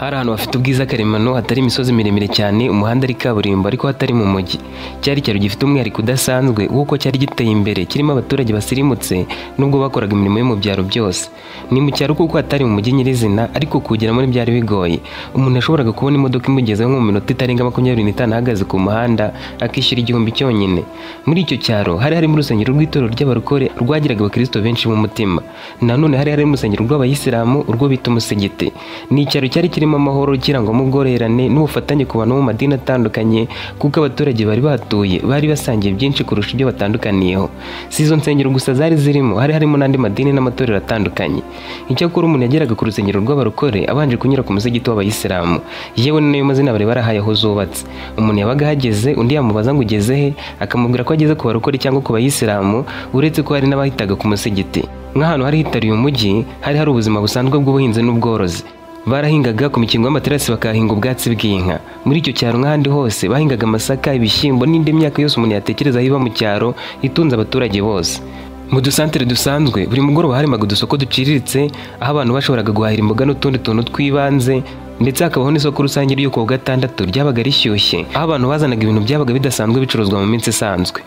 Hari ahantu hafite ubwiza karemano hatari imisozi miremire cyane, umuhanda ari kaburimbo ariko hatari mu mujyi. Cyari icyaro gifite umwihariko udasanzwe kuko cyari giteye imbere, kirimo abaturage basirimutse nubwo bakoraga imirimo yo mu byaro byose. Ni mu cyaro kuko hatari mu mujyi nyirizina, ariko kugeramo byari bigoye. Umuntu yashoboraga kubona imodoka imugezeho nko mu minota itarenga 25 ahagaze ku muhanda, akishyura 1000 cyonyine. Muri icyo cyaro hari harimo urusengero rw'itorero ry'abarokore rwagiraga abakristo benshi mu mutima. Nanone hari harimo urusengero rw'abayisilamu urwo bita umusigiti. Ni icyaro cyari kirimo amahoro, kirangwamo ubworerane n'ubufatanye ku bantu mu madini atandukanye, kuko abaturage bari bahatuye bari basangiye byinshi kurusha ibyo batandukaniyeho. Si izo nsengero gusa zari zirimo, hari harimo n'andi madini n'amatorero atandukanye. Icyakora umuntu yageraga ku rusengero rw'abarokore abanje kunyura ku musigiti w'abayisilamu, yewe n'ayo mazina bari barahaye aho zubatse. Umuntu yabaga ahageze, undi yamubaza ngo ugeze he, akamubwira ko ageze ku barokore cyangwa ku bayisilamu, uretse ko hari n'abahitaga ku musigiti. Nk'ahantu hari hitariye umujyi, hari hari ubuzima busanzwe bw'ubuhinzi n'ubworozi. Barahingaga ku mikingo y'amaterasi bakahinga ubwatsi bw'inka. Muri icyo cyaro nk'ahandi hose bahingaga amasaka, ibishyimbo n'indi myaka yose umuntu yatekereza iba mu cyaro itunze abaturage bose. Mu dusantere dusanzwe buri mugoroba harimaga udusoko duciriritse, aho abantu bashoboraga guhahira imboga n'utundi tuntu tw'ibanze, ndetse hakabaho n'isoko rusange ryo ku wa gatandatu ryabaga rishyushye, aho abantu bazanaga ibintu byabaga bidasanzwe bicuruzwa mu minsi isanzwe.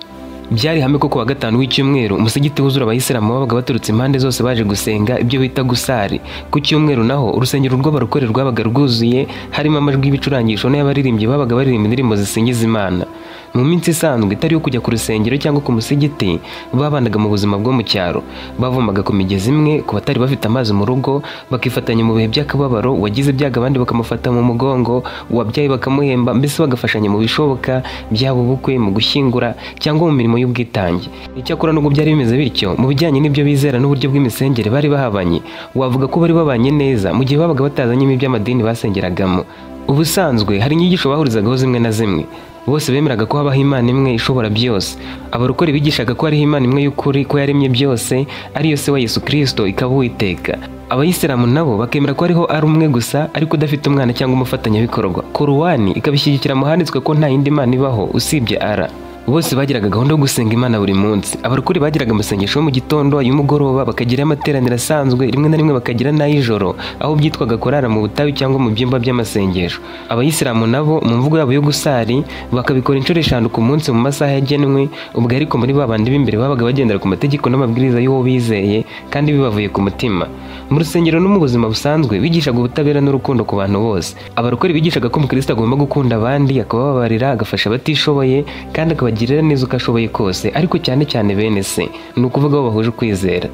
Byari hamwe ko kuwa gatanu w'icyumweru umusigiti wuzura abayisilamu babaga baturutse impande zose baje gusenga ibyo bita gusari. Ku cyumweru naho urusengero rw'abarokore rwabaga rwuzuye, harimo amajwi y'ibicurangisho n'abaririmbyi babaga baririmba indirimbo zisingiza Imana. Mu minsi isanzwe itari yo kujya ku rusengero cyangwa ku musigiti, babanaga mu buzima bwo mu cyaro. Bavomaga ku migezi imwe, ku batari bafite amazi mu rugo bakifatanya mu bihe by'akababaro, wagize ibyago abandi bakamufata mu mugongo, uwabyaye bakamuhemba, mbese bagafashanya mu bishoboka, byaba ubukwe, mu gushyingura cyangwa mu mirimo y'ubwitange. Icyakora nubwo byari bimeze bityo, mu bijyanye n'ibyo bizera n'uburyo bw'imisengere bari bahabanye, wavuga ko bari babanye neza mu gihe babaga batazanyemo iby'amadini basengeragamo. Ubusanzwe hari inyigisho bahurizagaho zimwe na zimwe. Bose bemeraga ko habaho Imana imwe ishobora byose. Abarokore bigishaga ko hariho Imana imwe y'ukuri, ko yaremye byose, ariyo se wa Yesu Kristo, ikaba Uwiteka. Abayisilamu nabo bakemera ko ariho ari umwe gusa, ariko udafite umwana cyangwa umufatanyabikorwa. Korowani ikabishyigikira mu handitswe ko nta yindi Mana ibaho usibye Allah. Bose bagiraga gahunda yo gusenga Imana buri munsi. Abarokore bagiraga amasengesho mu gitondo, y'umugoroba, bakagira amateraniro asanzwe, rimwe na rimwe bakagira n'ay'ijoro, aho byitwaga korara mu butayu cyangwa mu byumba by'amasengesho. Abayisilamu nabo mu mvugo yabo yo gusari bakabikora inshuro 5 ku munsi mu masaha yagenwe, ubwo ariko muri babandi b'imbere babaga bagendera ku mategeko n'amabwiriza y'uwo bizeye kandi bibavuye ku mutima. Mu rusengero no mu buzima busanzwe bigishaga ubutabera n'urukundo ku bantu bose. Abarokore bigishaga ko umukristo agomba gukunda abandi, akababarira, agafasha abatishoboye, kandi akabagirira neza uko ashoboye kose, ariko cyane cyane bene se, ni ukuvuga abo bahuje ukwizera.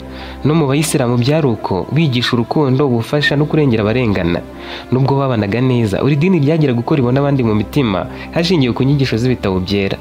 No mu bayisilamu byari uko, bigisha urukundo, ubufasha no kurengera abarengana. Nubwo babanaga neza, buri dini ryagira gukora ibona abandi mu mitima hashingiwe ku nyigisho z'ibitabo byera.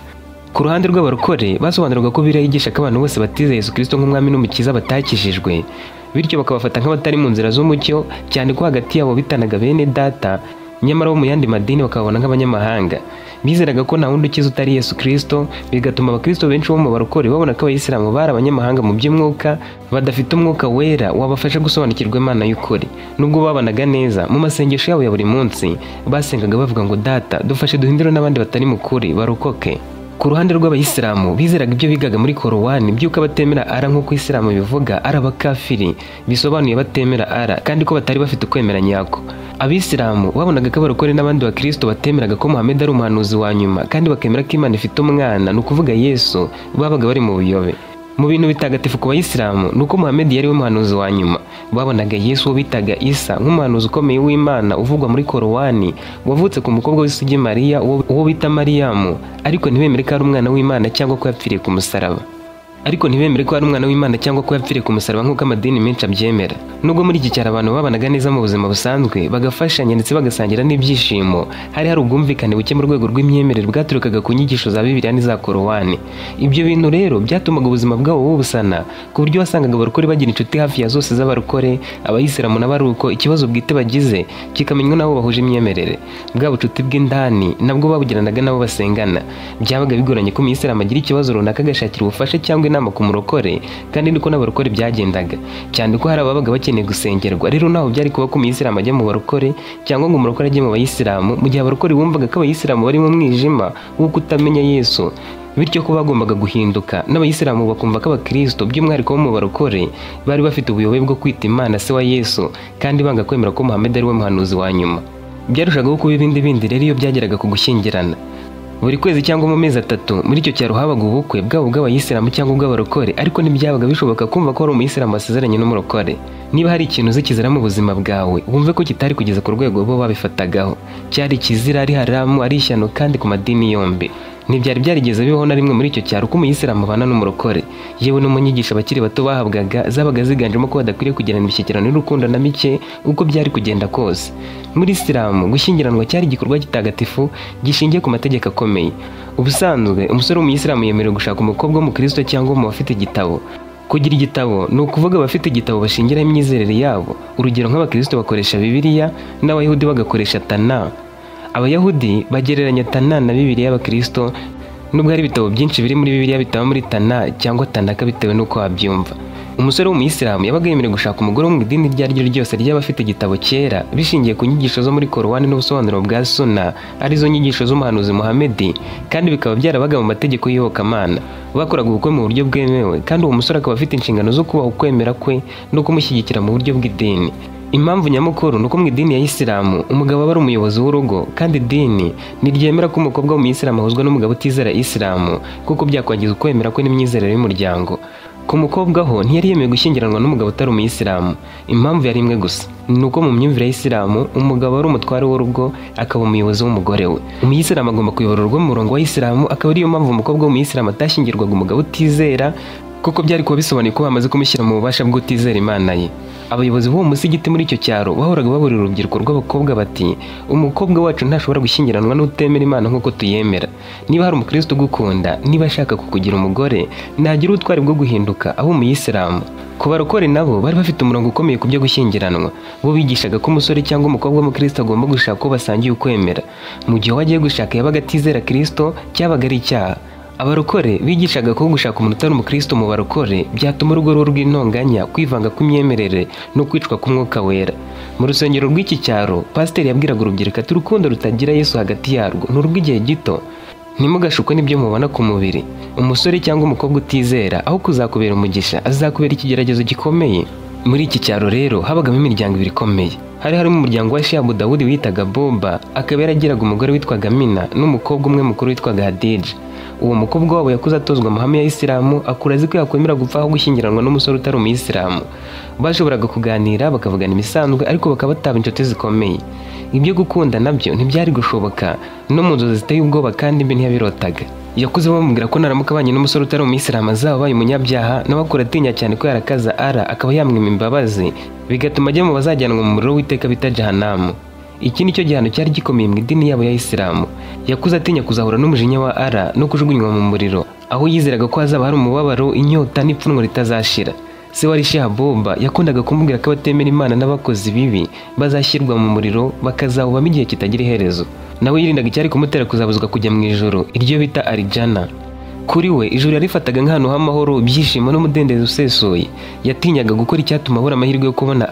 Ku ruhande rw'abarokore basobanuraga ko Bibiliya yigisha ko abantu bose batizeye Yesu Kristo nk'umwami n'umukiza batakijijwe, bityo bakabafata nk'abatari mu nzira z'umucyo, cyane ko hagati yabo bitanaga bene data, nyamara bo mu yandi madini bakabona nk'abanyamahanga. Bizeraga ko nta wundi ukiza utari Yesu Kristo, bigatuma abakristo benshi bo mu barokore babona ko abayisilamu bari abanyamahanga mu by'umwuka, badafite umwuka wera wabafasha gusobanukirwa Imana y'ukuri. Nubwo babanaga neza, mu masengesho yabo ya buri munsi basengaga bavuga ngo Data dufashe duhindure n'abandi batari mu kuri barokoke. Ku ruhande rw'abayisilamu bizeraga ibyo bigaga muri Korowani by'uko abatemera Allah nk'uko Isilamu bivuga ari abakafiri, bisobanuye batemera Allah kandi ko batari bafite ukwemera nyako. Abisilamu babonaga ko abarokore n'abandi bakristo batemeraga ko Muhammad ari umuhanuzi wa nyuma, kandi bakemera ko Imana ifite umwana, ni ukuvuga Yesu, babaga bari mu buyobe. Mu bintu bitagatifu ku bayisilamu nuko Muhammad yari we muhanuzi wa nyuma. Babonaga Yesu bitaga Isa nk'umuhanuzi ukomeye w'Imana uvugwa muri Korowani, wavutse ku mukobwa w'isugi Mariya uwo bita Mariyamu, ariko ntibemere ko ari umwana w'Imana cyangwa ko yapfiriye ku musaraba. Nk'uko amadini menshi abyemera. Nubwo muri iki cyaro abantu babanaga neza mu buzima busanzwe, bagafashanya ndetse bagasangira n'ibyishimo, hari ubwumvikane buke mu rwego rw'imyemerere bwaturukaga ku nyigisho za Bibiliya n'iza Korowani. Ibyo bintu rero byatumaga ubuzima bwabo bubusana, ku buryo wasangaga abarokore bagira inshuti hafi ya zose z'abarokore, abayisilamu n'abaruko ikibazo bwite bagize kikamenywa nabo bahuje imyemerere. Bwa bucuti bw'indani nabwo babugiranaga nabo basengana. Byabaga bigoranye ko umuyisilamu agira ikibazo runaka agashakira ubufasha cyangwa inama ku murokore, kandi niko n'abarokore byagendaga, cyane ko hari ababaga bakeneye gusengerwa. Rero naho byari kuba ko umuyisilamu ajya mu barokore cyangwa ngo umurokore ajye mu bayisilamu, mu gihe abarokore bumvaga ko abayisilamu bari mu mwijima wo kutamenya Yesu, bityo ko bagombaga guhinduka. N'abayisilamu bakumva ko abakristo by'umwihariko bo mu barokore bari bafite ubuyobe bwo kwita Imana se wa Yesu, kandi banga kwemera ko Muhammad ari we muhanuzi wa nyuma. Byarushagaho kuba ibindi rero iyo byageraga ku gushyingirana. Buri kwezi cyangwa mu mezi 3 muri icyo cyaro habaga ubukwe bwabo bw'abayisilamu cyangwa ubw'abarokore, ariko ntibyabaga bishoboka kumva ko ari umuyisilamu wasezeranye n'umurokore. Niba hari ikintu zikizira mu buzima bwawe, wumve ko kitari kugeza ku rwego bo babifatagaho. Cyari kizira, ari haramu, ari ishyano kandi ku madini yombi. Ntibyari byarigeze bibaho na rimwe muri icyo cyaro ko umuyisilamu abana n'umurokore. Yewe no mu nyigisho abakiri bato bahabwaga zabaga ziganjemo ko badakwiriye kugirana imishyikirano y'urukundo na mike uko byari kugenda kose. Muri Isilamu gushyingiranwa cyari igikorwa gitagatifu gishingiye ku mategeko akomeye. Ubusanzwe umusore w'umuyisilamu yemerewe gushaka umukobwa w'umukristo cyangwa mu bafite igitabo. Kugira igitabo ni ukuvuga abafite igitabo bashingiraho imyizerere yabo. Urugero nk'abakristo bakoresha Bibiliya n'abayahudi bagakoresha Tana. Abayahudi bagereranya Tana na Bibiliya y'abakristo, nubwo hari ibitabo byinshi biri muri Bibiliya bitaba muri Tana cyangwa Tanaka bitewe n'uko wabyumva. Umusore w'umuyisilamu yabaga yemerewe gushaka umugore wo mu idini iryo ari ryo ryose ry'abafite igitabo cyera bishingiye ku nyigisho zo muri Korowani n'ubusobanuro bwa Sunna, arizo nyigisho z'umuhanuzi Muhamedi, kandi bikaba byarabaga mu mategeko y'iyobokamana. Bakoraga ubukwe mu buryo bwemewe, kandi uwo musore akaba afite inshingano zo kubaha ukwemera kwe no kumushyigikira mu buryo bw'idini. Impamvu nyamukuru nuko mu idini ya Isilamu umugabo aba ari umuyobozi w'urugo, kandi idini ntiryemera ko umukobwa w'umuyisilamu ahuzwa n'umugabo utizera Isilamu kuko byakwangiza ukwemera kwe n'imyizerere y'umuryango. Ku mukobwa ho ntiyari yemewe gushyingiranwa n'umugabo utari umuyisilamu. Impamvu yari imwe gusa, nuko mu myumvire ya Isilamu umugabo ari umutware w'urugo akaba umuyobozi w'umugore we. Umuyisilamu agomba kuyobora urugo mu murongo wa Isilamu, akaba ariyo mpamvu umukobwa w'umuyisilamu atashyingirwaga umugabo utizera, kuko byari kuba bisobanuye ko bamaze kumushyira mu bubasha bw'utizera Imana ye. Abayobozi b'uwo musigiti muri icyo cyaro bahoraga baburira urubyiruko rw'abakobwa bati, umukobwa wacu ntashobora gushyingiranwa n'utemera Imana nk'uko tuyemera. Niba hari umukristo ugukunda, niba ashaka kukugira umugore, nagira ubutwari bwo guhinduka abo umuyisilamu. Ku barokore nabo bari bafite umurongo ukomeye ku byo gushyingiranwa. Bo bigishaga ko umusore cyangwa umukobwa w'umukristo agomba gushaka ko basangiye ukwemera. Mu gihe wagiye gushaka yabaga atizera Kristo, cyabaga ari icyaha. Abarokore bigishaga ko gushaka umuntu utari umukristo mu barokore byatuma urugo rw'intonganya, kwivanga kw'imyemerere no kwicwa k'umwuka wera. Mu rusengero rw'iki cyaro, pasiteri yabwiraga urubyiruko ati urukundo rutagira Yesu hagati yarwo ni urw'igihe gito. Ntimugashukwe n'ibyo mubona ku mubiri. Umusore cyangwa umukobwa utizera aho kuzakubera umugisha, azakubera ikigeragezo gikomeye. Muri iki cyaro rero habagamo imiryango ibiri ikomeye. Hari harimo umuryango wa Sheikh Dawudi witaga Boba, akaba yaragiraga umugore witwaga Mina n'umukobwa umwe mukuru witwaga Hadija. Uwo mukobwa wabo yakuze atozwa amahame ya Isilamu, akura azi ko yakwemera gupfa aho gushyingiranwa n'umusore utari umuyisilamu. Bashoboraga kuganira bakavugana imisanzwe, ariko bakaba bataba inshuti zikomeye. Ibyo gukunda nabyo ntibyari gushoboka, no mu nzozi ziteye ubwoba kandi mbi ntiyabirotaga. Yakuze bamubwira ko naramuka abanye n'umusore utari umuyisilamu azaba abaye umunyabyaha, nawe akura atinya cyane ko yarakaza akaba yamwima imbabazi, bigatuma ajya mu bazajyanwa mu muriro w'iteka bita Jahanamu. Iki nicyo gihano cyari gikomeye mu idini yabo ya Isilamu. Yakuze atinya kuzahura n'umujinya wa no kujugunywa mu muriro, aho yizeraga ko hazaba hari umubabaro, inyota n'ipfunwe ritazashira. Se wari Sheikh Boba yakundaga kumubwira ko abatemera Imana n'abakozi bibi bazashyirwa mu muriro bakazawubamo igihe kitagira iherezo. Nawe yirindaga icyari kumutera kuzabuzwa kujya mu ijoro, iryo bita Arijana. Kuri we ijuru yarifataga nk'ahantu h'amahoro, ibyishimo n'umudendezo usesuye. Yatinyaga gukora icyatuma abura amahirwe yo kubona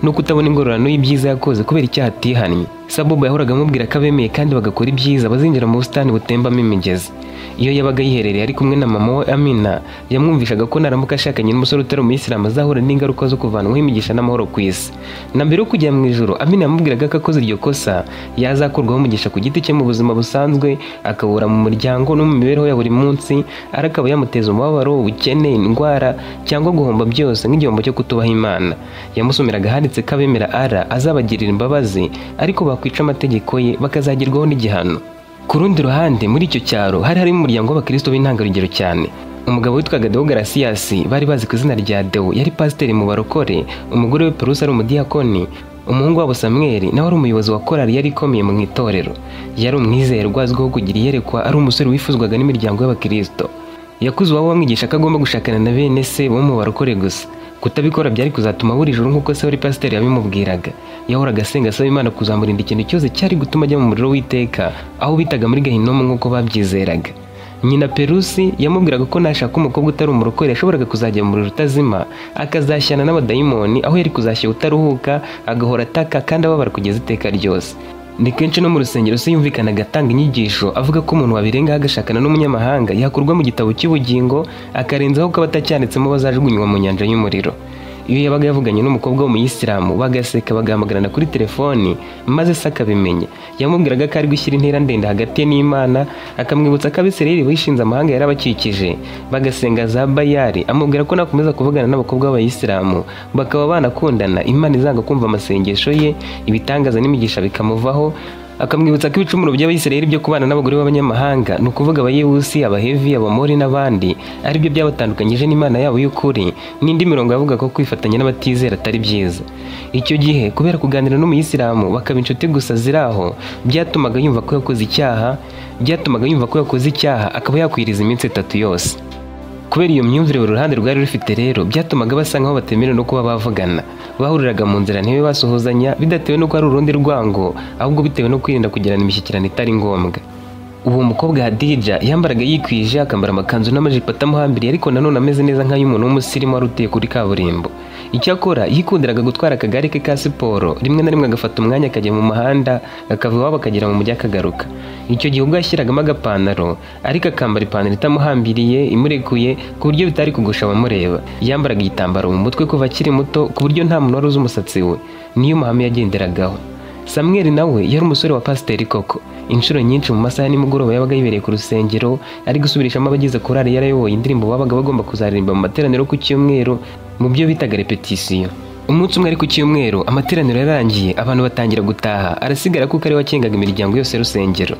no kutabona ingororano y'ibyiza yakoze kubera icyaha atihannye. Saboba yahoraga amubwira ko abemeye kandi bagakora ibyiza bazinjira mu busitani butembamo imigezi. Iyo yabaga yiherereye ari kumwe na mama we Amina, yamwumvishaga ko naramuka ashakanye n'umusore utari umuyisilamu azahura n'ingaruka zo kuvanwaho imigisha n'amahoro ku isi. Na mbere yo kujya mu ijoro, Amina yamubwiraga ko akoze iryo kosa yazakurwaho umugisha ku giti cye mu buzima busanzwe, akabura mu muryango no mu mibereho ya buri munsi, akaba yamuteza umubabaro, ubukene, indwara cyangwa guhomba byose nk'igihombo cyo kutubaha Imana. Yamusomeraga handitse ko abemera azabagirira imbabazi, ariko bakwica amategeko ye bakazagirwaho n'igihano. Ku rundi ruhande muri icyo cyaro hari harimo umuryango w'abakristo b'intangarugero cyane. Umugabo witwaga Deo Garasias, bari bazi ku izina rya Deo, yari pasiteri mu barokore. Umugore we Perusa ari umudiyakoni. Umuhungu wabo Samuel nawe ari umuyobozi wa korali yari ikomeye mu itorero. Yari umwizerwa azwiho kugira iyerekwa, ari umusore wifuzwaga n'imiryango y'abakristo. Yakuze uwabo bamwigisha ko agomba gushakana na bene se bo mu barokore gusa. Kutabikora byari kuzatuma buri joro nk'uko se wari pasiteri yabimubwiraga. Yahoraga asenga asaba Imana kuzamurinda ikintu cyose cyari gutuma ajya mu muriro w'iteka, aho bitaga muri Gehinomu nk'uko babyizeraga. Nyina Perusi yamubwiraga ko nashaka umukobwa utari umurokore yashoboraga kuzajya mu muriro utazima, akazashyana n'abadayimoni, aho yari kuzashya utaruhuka, agahora ataka kandi ababara kugeza iteka ryose. Ni kenshi no mu rusengero se yumvikanaga atanga inyigisho avuga ko umuntu wabirengaho agashakana n'umunyamahanga yakurwa mu gitabo cy'ubugingo, akarenzaho ko abatacyanditsemo bazajugunywa mu nyanja y'umuriro. iyo yabaga yavuganye n'umukobwa w'umuyisilamu bagaseka bagahamagarana kuri telefoni maze se akabimenya, yamubwiraga ko ari gushyira intera ndende hagati ye n'Imana, akamwibutsa ko Abisirayeli bishinze amahanga yarabakikije bagasenga za Bayali, amubwira ko nakomeza kuvugana n'abakobwa b'abayisilamu bakaba banakundana Imana izanga kumva amasengesho ye, ibitangaza n'imigisha bikamuvaho. Akamwibutsa ko ibicumuro by'Abisirayeli byo kubana n'abagore b'abanyamahanga, ni ukuvuga Abayebusi, Abahevi, Abamori n'abandi, ari byo byabatandukanyije n'Imana yabo y'ukuri, n'indi mirongo yavuga ko kwifatanya n'abatizera atari byiza. Icyo gihe kubera kuganira n'umuyisilamu bakaba inshuti gusa ziri aho, byatumaga yumva ko yakoze icyaha akaba yakwiriza iminsi 3 yose. Kubera iyo myumvire buri ruhande rwari rufite rero, byatumaga basa nkaho batemerewe no kuba bavugana. Bahuriraga mu nzira ntibe basuhuzanya, bidatewe no ko ari urundi rwango, ahubwo bitewe no kwirinda kugirana imishyikirano itari ngombwa. Uwo mukobwa Hadija yambaraga yikwije, akambara amakanzu n'amajipo atamuhambiriye, ariko nanone ameze neza nk'ay'umuntu w'umusirimu wari utuye kuri kaburimbo. Icyakora yikundiraga gutwara akagare ke ka siporo, rimwe na rimwe agafata umwanya akajya mu muhanda, akava iwabo akagera mu mujyi akagaruka. Icyo gihe ubwo yashyiragamo agapantaro, ariko akambara ipantaro itamuhambiriye imurekuye ku buryo bitari kugusha abamureba. Yambaraga igitambaro mu mutwe kuva akiri muto ku buryo nta muntu wari uzi umusatsi we, niyo mahame yagenderagaho. Samweli nawe yari umusore wa pasiteri koko. Inshuro nyinshi mu masaha nimugoroba yabaga yibereye ku rusengero ari gusubirishamo abagize korali yarayoboye indirimbo babaga bagomba kuzaririmba mu materaniro ku cyumweru, mu byo bitaga repetisiyo. Umunsi umwe ari ku cyumweru, amateraniro yarangiye, abantu batangira gutaha, arasigara kuko ari wakingaga imiryango yose y'urusengero.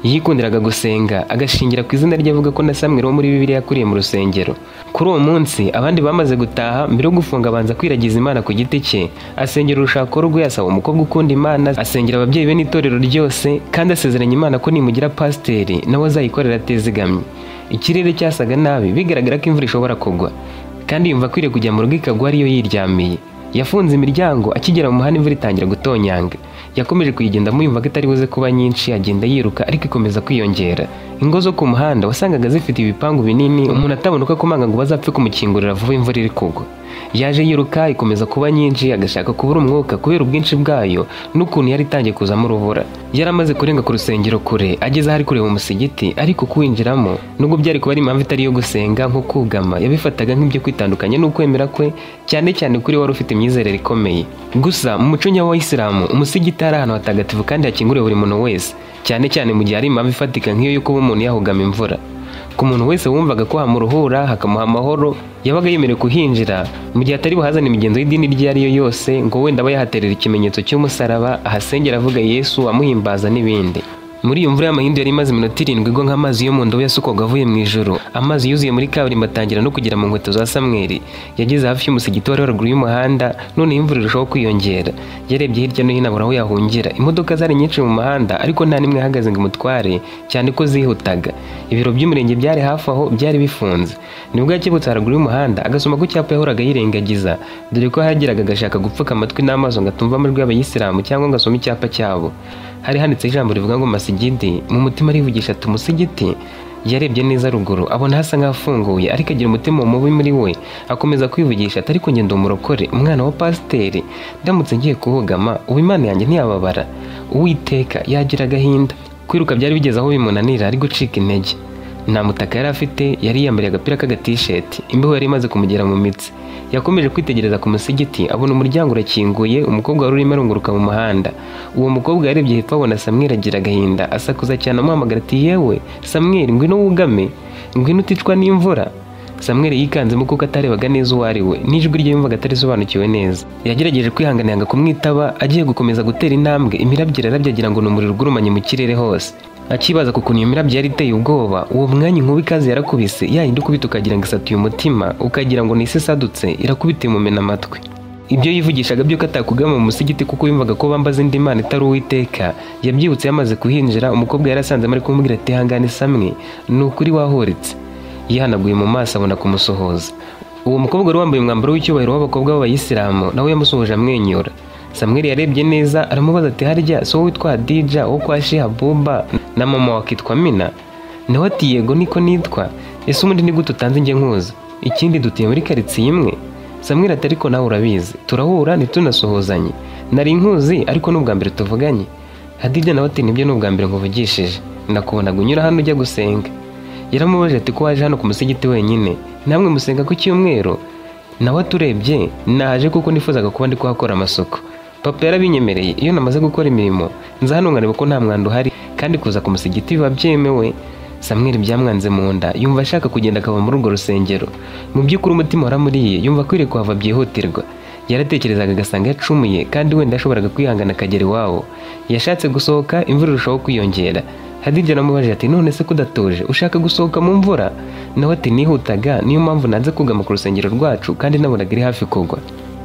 Yikundiraga gusenga, agashingira ku izina rye avuga ko na Samweli wo muri Bibiliya yakuriye mu rusengero. Kuri uwo munsi abandi bamaze gutaha, mbere yo gufunga abanza kwiragiza Imana ku giti cye, asengera urushako rwe, asaba umukobwa ukunda Imana, asengera ababyeyi be n'itorero ryose, kandi asezeranya Imana ko nimugira pasiteri nawe azayikorera atezigamye. Ikirere cyasaga nabi, bigaragara ko imvura ishobora kugwa, kandi yumva akwiriye kujya mu rugo ikagwa ariyo yiryamiye. Yafunze imiryango, akigera mu muhanda imvura itangira gutonyanga. Yakomeje kuyigendamo yumva ko itari buze kuba nyinshi, agenda yiruka ariko ikomeza kwiyongera. Ingo zo ku muhanda wasangaga zifite ibipangu binini, umuntu atabona uko akomanga ngo bazapfe kumukingurira vuba imvura iri kugwa. Yaje yiruka, ikomeza kuba nyinshi, agashaka kubura umwuka kubera ubwinshi bwayo n'ukuntu yari itangiye kuzamo urubura. Yaramaze kurenga ku rusengero kure, ageze ahari kureba umusigiti, ariko kuwinjiramo nubwo byari kuba ari impamvu itari yo gusenga nko kugama, yabifataga nk'ibyo kwitandukanya n'ukwemera kwe, cyane cyane kuri wari ufite imyizerere ikomeye. Gusa mu muco ny'Abayisilamu umusigiti ari ahantu hatagatifu kandi hakinguriwe buri muntu wese, cyane cyane mu gihe ari impamvu ifatika nk'iyo yo kuba umuntu yahugama imvura. Ku muntu wese wumvaga ko hamuruhura hakamuha amahoro, yabaga yemerewe kuhinjira mu gihe atari buhazane imigenzo y'idini iryo ari yo yose, ngo wenda aba yahaterera ikimenyetso cy'umusaraba, ahasengera avuga Yesu, amuhimbaza n'ibindi. Muri iyo mvura y'amahindu yari imaze iminota 7 igwa nk'amazi yo mu ndobo yasukwaga avuye mu ijuru. Amazi yuzuye muri kaburimbo atangira no kugera mu nkweto za Samweli. Yageze hafi y'umusigiti wari haruguru y'umuhanda, none imvura irushaho kwiyongera. Yarebye hirya no hino abura aho yahungira. Imodoka zari nyinshi mu muhanda, ariko nta nimwe ihagaze ngo imutware, cyane ko zihutaga. Ibiro by'umurenge byari hafi aho, byari bifunze. Nibwo yakebutse haruguru y'umuhanda, agasoma ku cyapa yahoraga yirengagiza, dore ko hagiraga agashaka gupfuka amatwi n'amaso ngo atumva amajwi y'Abayisilamu cyangwa ngo asome icyapa cyabo. Hari handitse ijambo rivuga ngo masigidi, mu mutima arivugisha ati umusigiti. Yarebye neza ruguru, abona hasa nk'afunguye, ariko agira umutima mubi muri we, akomeza kwivugisha ati ariko ngenda umurokore, umwana wa pasiteri, ndamutse ngiye kuhugama ubu Imana yanjye ntiyababara, Uwiteka yagira agahinda. Kwiruka byari bigeze aho bimunanira, ari gucika intege. Nta mutaka yari afite, yari yambariye agapira k'agatisheti, imbeho yari imaze kumugera mu mitsi. Yakomeje kwitegereza ku musigiti, abona umuryango urakinguye, umukobwa wari urimo arunguruka mu muhanda. Uwo mukobwa yarebye hepfo abona Samweli agira agahinda, asakuza cyane amuhamagara ati yewe Samweli, ngwino wugame, ngwino uticwa n'imvura. Samweli yikanzemo kuko atarebaga neza uwo ari we, n'ijwi rye yumvaga atarisobanukiwe neza. Yagerageje kwihangana yanga kumwitaba, agiye gukomeza gutera intambwe, imirabyo irarabye agira ngo ni umuriro ugurumanye mu kirere hose. Akibaza kukuntu iyo mirabyo yari iteye ubwoba, uwo mwanya inkuba ikaze yarakubise, yayindi ukubita ukagira ngo isatuye umutima, ukagira ngo ni isi isadutse, irakubita imumena amatwi. Ibyo yivugishaga byo katakugama mu musigiti kuko yumvaga ko bambaza indi Mana itari Uwiteka, yabyibutse yamaze kuhinjira. Umukobwa yarasanze ari kumubwira ati hangane Samwe, ni ukuri wahoritse. Yihanaguye mu maso abona kumusohoza. Uwo mukobwa wari wambaye umwambaro w'icyubahiro w'abakobwa b'Abayisilamu, nawe yamusohoje amwenyura. Samweli yarebye neza, aramubaza ati harya so witwa Hadija wo kwa Sheha Buba na mama wakitwa Mina? Nawe ati yego niko nitwa. Ese ubundi ni gute utanze njye nkuza? Ikindi dutuye muri karitsiye imwe? Samweli ati ariko nawe urabizi, turahura ntitunasohozanye. Nari nkuzi ariko n'ubwa mbere tuvuganye. Hadija nawe ati nibyo n'ubwa mbere nkuvugishije, nakubonaga unyura hano ujya gusenga. Yaramubaje ati ko waje hano ku musigiti wenyine, namwe musenga ku cyumweru? nawe aturebye naje kuko nifuzaga kuba ndi kuhakora amasuku. Papa yarabinyemereye, iyo namaze gukora imirimo nza hano nkareba ko nta mwanda uhari kandi kuza ku musigiti biba byemewe. Samweli byamwanze mu nda, yumva ashaka kugenda akava muri urwo rusengero. Mu by'ukuri umutima waramuriye, yumva akwiriye kuhava byihutirwa. Yaratekerezaga agasanga yacumuye kandi wenda yashoboraga kwihangana akagera iwabo. Yashatse gusohoka, imvura irushaho kwiyongera. Hadija aramubajije ati none se kudatuje ushaka gusohoka mu mvura? Nawe ati nihutaga, niyo mpamvu nanze kugama ku rusengero rwacu kandi nabonaga iri hafi kugwa.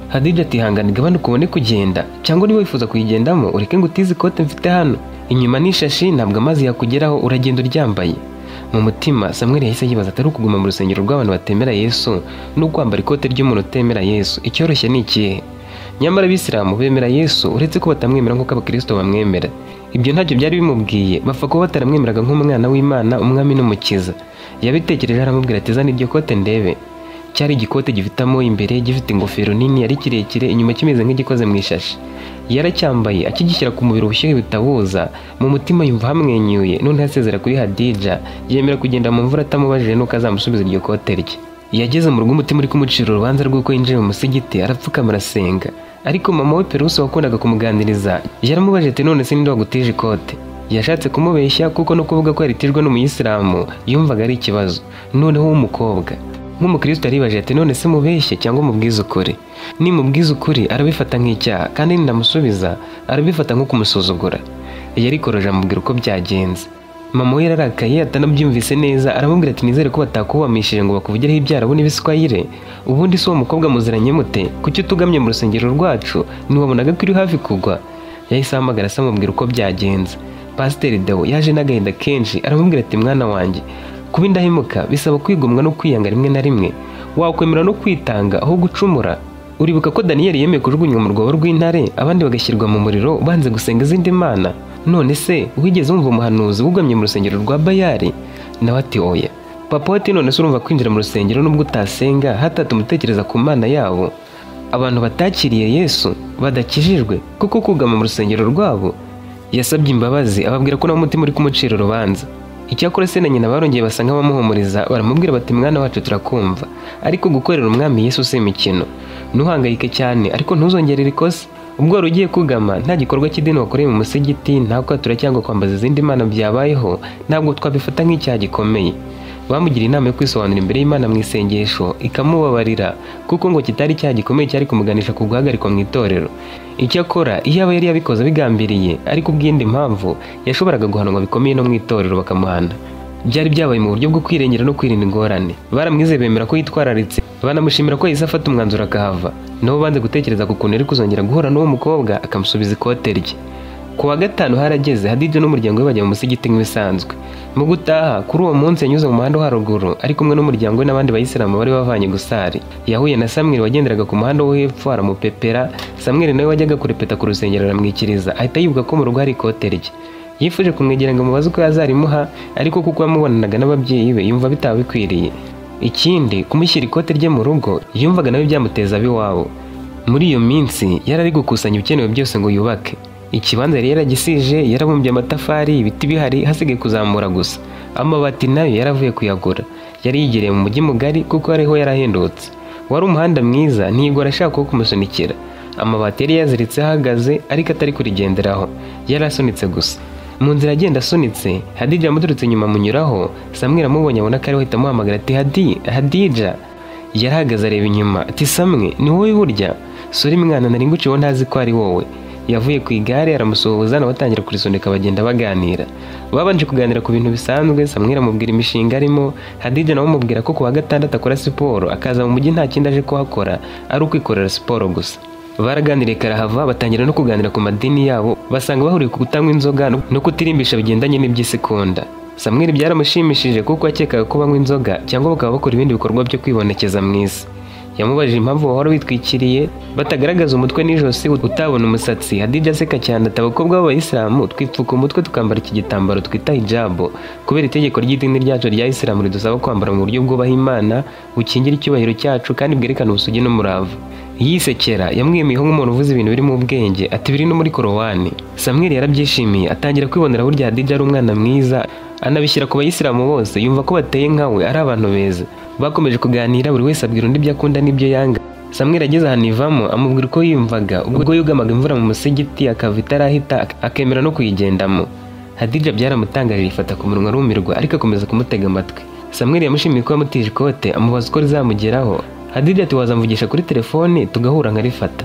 Hadija ati hangana gabanuka ubone kugenda, cyangwa niba wifuza kuyigendamo ureke ngo utize ikote mfite hano. Inyuma n'ishashi ntabwo amazi yakugeraho, uragenda uryambaye. Mu mutima Samweli yahise yibaza atari ukuguma mu rusengero rw'abantu batemera Yesu no kwambara ikote ry'umuntu utemera Yesu, icyoroshye ni ikihe? Nyamara abisilamu bemera Yesu uretse ko batamwemera nk'uko abakristo bamwemera. Ibyo ntacyo byari bimubwiye, bapfa kuba bataramwemeraga nk'umwana w'Imana, umwami n'umukiza. Yabitekereje aramubwira ati zana iryo kote ndebe. Cyari igikote gifitamo imbere, gifite ingofero nini, ari kirekire, inyuma kimeze nk'igikoze mu ishashi. Yaracyambaye akigishyira ku mubiri ubushyuhe bitabuza, mu mutima yumva hamwenyuye. None yasezera kuri Hadija, yemera kugenda mu mvura atamubajije nuko azamusubiza iryo kote rye. Yageze mu rugo umutima uri kumucira urubanza rw'uko yinjiye mu musigiti, arapfukama arasenga. Ariko mama we Perusi wakundaga kumuganiriza yaramubajije ati none se ninde wagutije ikote? Yashatse kumubeshya kuko no kuvuga ko yaritijwe n'umuyisilamu yumvaga ari ikibazo. Noneho w'umukobwa nk'umukristo yaribajije ati none se mubeshye cyangwa mubwize ukuri? Nimubwize ukuri arabifata nk'icyaha kandi nindamusubiza arabifata nko kumusuzugura. Yarikoroje amubwira uko byagenze. Mama we yararakaye atanabyumvise neza, aramubwira ati nizere ko batakubamishije ngo bakuvugireho ibyarabo n'ibiswahire. Ubundi se uwo mukobwa muziranye mute? Kuki utugamye mu rusengero rwacu? Ntiwabonaga ko iri hafi kugwa? Yahise ahamagara se amubwira uko byagenze. Pasiteri Deo yaje n'agahinda kenshi, aramubwira ati mwana wanjye, kuba indahemuka bisaba kwigomwa no kwiyanga rimwe na rimwe. Wakwemera no kwitanga aho gucumura. Uribuka ko Daniyeli yemeye kujugunywa mu rwobo rw'intare, abandi bagashyirwa mu muriro banze gusenga izindi mana? None se wigeze wumva umuhanuzi wugamye mu rusengero rwa Bayali? Nawe ati oya. Papa ati none se urumva kwinjira mu rusengero nubwo utasenga hatatuma utekereza ku mana yabo? Abantu batakiriye Yesu badakijijwe kuko kugama mu rusengero rwabo? Yasabye imbabazi ababwira ko nawe umutima uri kumucira urubanza. Icyakora se na nyina barongeye basa nk'abamuhumuriza, baramubwira bati mwana wacu turakumva, ariko gukorera umwami Yesu si imikino. Ntuhangayike cyane ariko ntuzongerere ikosa. Ubwo wari ugiye kugama nta gikorwa cy'idini wakoreye mu musigiti, nta kwatura cyangwa kwambaza izindi mana byabayeho, ntabwo twabifata nk'icyaha gikomeye. Bamugira inama yo kwisobanura imbere y'Imana mu isengesho ikamubabarira kuko ngo kitari icyaha gikomeye cyari kumuganisha ku guhagarikwa mu itorero. Icyakora iyo aba yari yabikoze bigambiriye ariko ubw'indi mpamvu yashoboraga guhanwa bikomeye no mu itorero bakamuhana. Byari byabaye mu buryo bwo kwirengera no kwirinda ingorane. Baramwizeye bemera ko yitwararitse, banamushimira ko yahise afata umwanzuro akahava. Nabo banze gutekereza ku kuntu ari kuzongera guhura n'uwo mukobwa akamusubiza ikote rye. Ku wa gatanu harageze, Hadija n'umuryango we bajya mu musigiti nk'ibisanzwe. Mu gutaha kuri uwo munsi yanyuze mu muhanda wo haruguru ari kumwe n'umuryango we n'abandi bayisilamu bari bavanye gusari. Yahuye na Samweli wagenderaga ku muhanda wo hepfo aramupepera. Samweli nawe wajyaga kurepeta ku rusengero aramwikiriza, ahita yibuka ko mu rugo hari ikote rye. Yifuje kumwegera ngo amubaze uko yazarimuha, ariko kuko yamubonanaga n'ababyeyi be yumva bitaba bikwiriye. Ikindi kumushyira ikote rye mu rugo yumvaga nawe byamuteza ab'iwabo. Muri iyo minsi yari ari gukusanya ibikenewe byose ngo yubake. Ikibanza yari yaragisije, yarabumbye amatafari, ibiti bihari hasigaye kuzamura gusa. Amabati nayo yaravuye kuyagura. Yari yigereye mu mujyi mugari kuko ariho yarahendutse. Wari umuhanda mwiza, ntiyigora ashaka ko kumusunikira. Amabati yari yaziritse ahagaze ariko atari kurigenderaho, yari asunitse gusa. Mu nzira agenda asunitse, Hadija amuturutse inyuma amunyuraho. Samweli amubonye abona ko ariho ahita amuhamagara ati Hadija. Yarahagaze areba inyuma ati Samwe ni wowe burya? Sori mwana nari nguciyeho ntazi ko ari wowe. Yavuye ku igare aramusuhuza nawe atangira kurisunika bagenda baganira. Babanje kuganira ku bintu bisanzwe, Samweli amubwira imishinga arimo, Hadija nawe amubwira ko ku wa gatandatu akora siporo, akaza mu mujyi nta kindi aje kuhakora ari ukwikorera siporo gusa. Baraganiriye karahava, batangira no kuganira ku madini yabo, basanga bahuriye ku gutanywa inzoga no kutirimbisha bigendanye n'iby'isikunda. Samweli byaramushimishije kuko yakekaga ko banywa inzoga cyangwa bakaba bakora ibindi bikorwa byo kwibonekeza mu isi. Yamubajije impamvu wahora witwikiriye batagaragaza umutwe n'ijosi utabona umusatsi. Hadija aseka cyane ati abakobwa b'abayisilamu twipfuka umutwe tukambara iki gitambaro twita hijabu kubera itegeko ry'idini ryacu rya Isilamu ridusaba kwambara mu buryo bwubaha Imana, bukingira icyubahiro cyacu kandi bwerekana ubusugi n'umurava. Yisekera yamwimiyeho nk'umuntu uvuze ibintu biri mu bwenge ati biri no muri Korowani. Samweli yarabyishimiye atangira kwibonera burya Hadija ari umwana mwiza, anabishyira ku bayisilamu bose, yumva ko bateye nkawe ari abantu beza. Bakomeje kuganira buri wese abwira undi ibyo akunda n'ibyo yanga. Samweli ageze ahantu ivamo amubwira uko yiyumvaga ubwo yugamaga imvura mu musigiti akava itarahita akemera no kuyigendamo. Hadija byaramutangarira ifata ku munwa arumirwa ariko akomeza kumutega amatwi. Samweli yamushimiye ko yamutije ikote amubaza uko rizamugeraho. Hadija ati wazamvugisha kuri telefone tugahura nkarifata.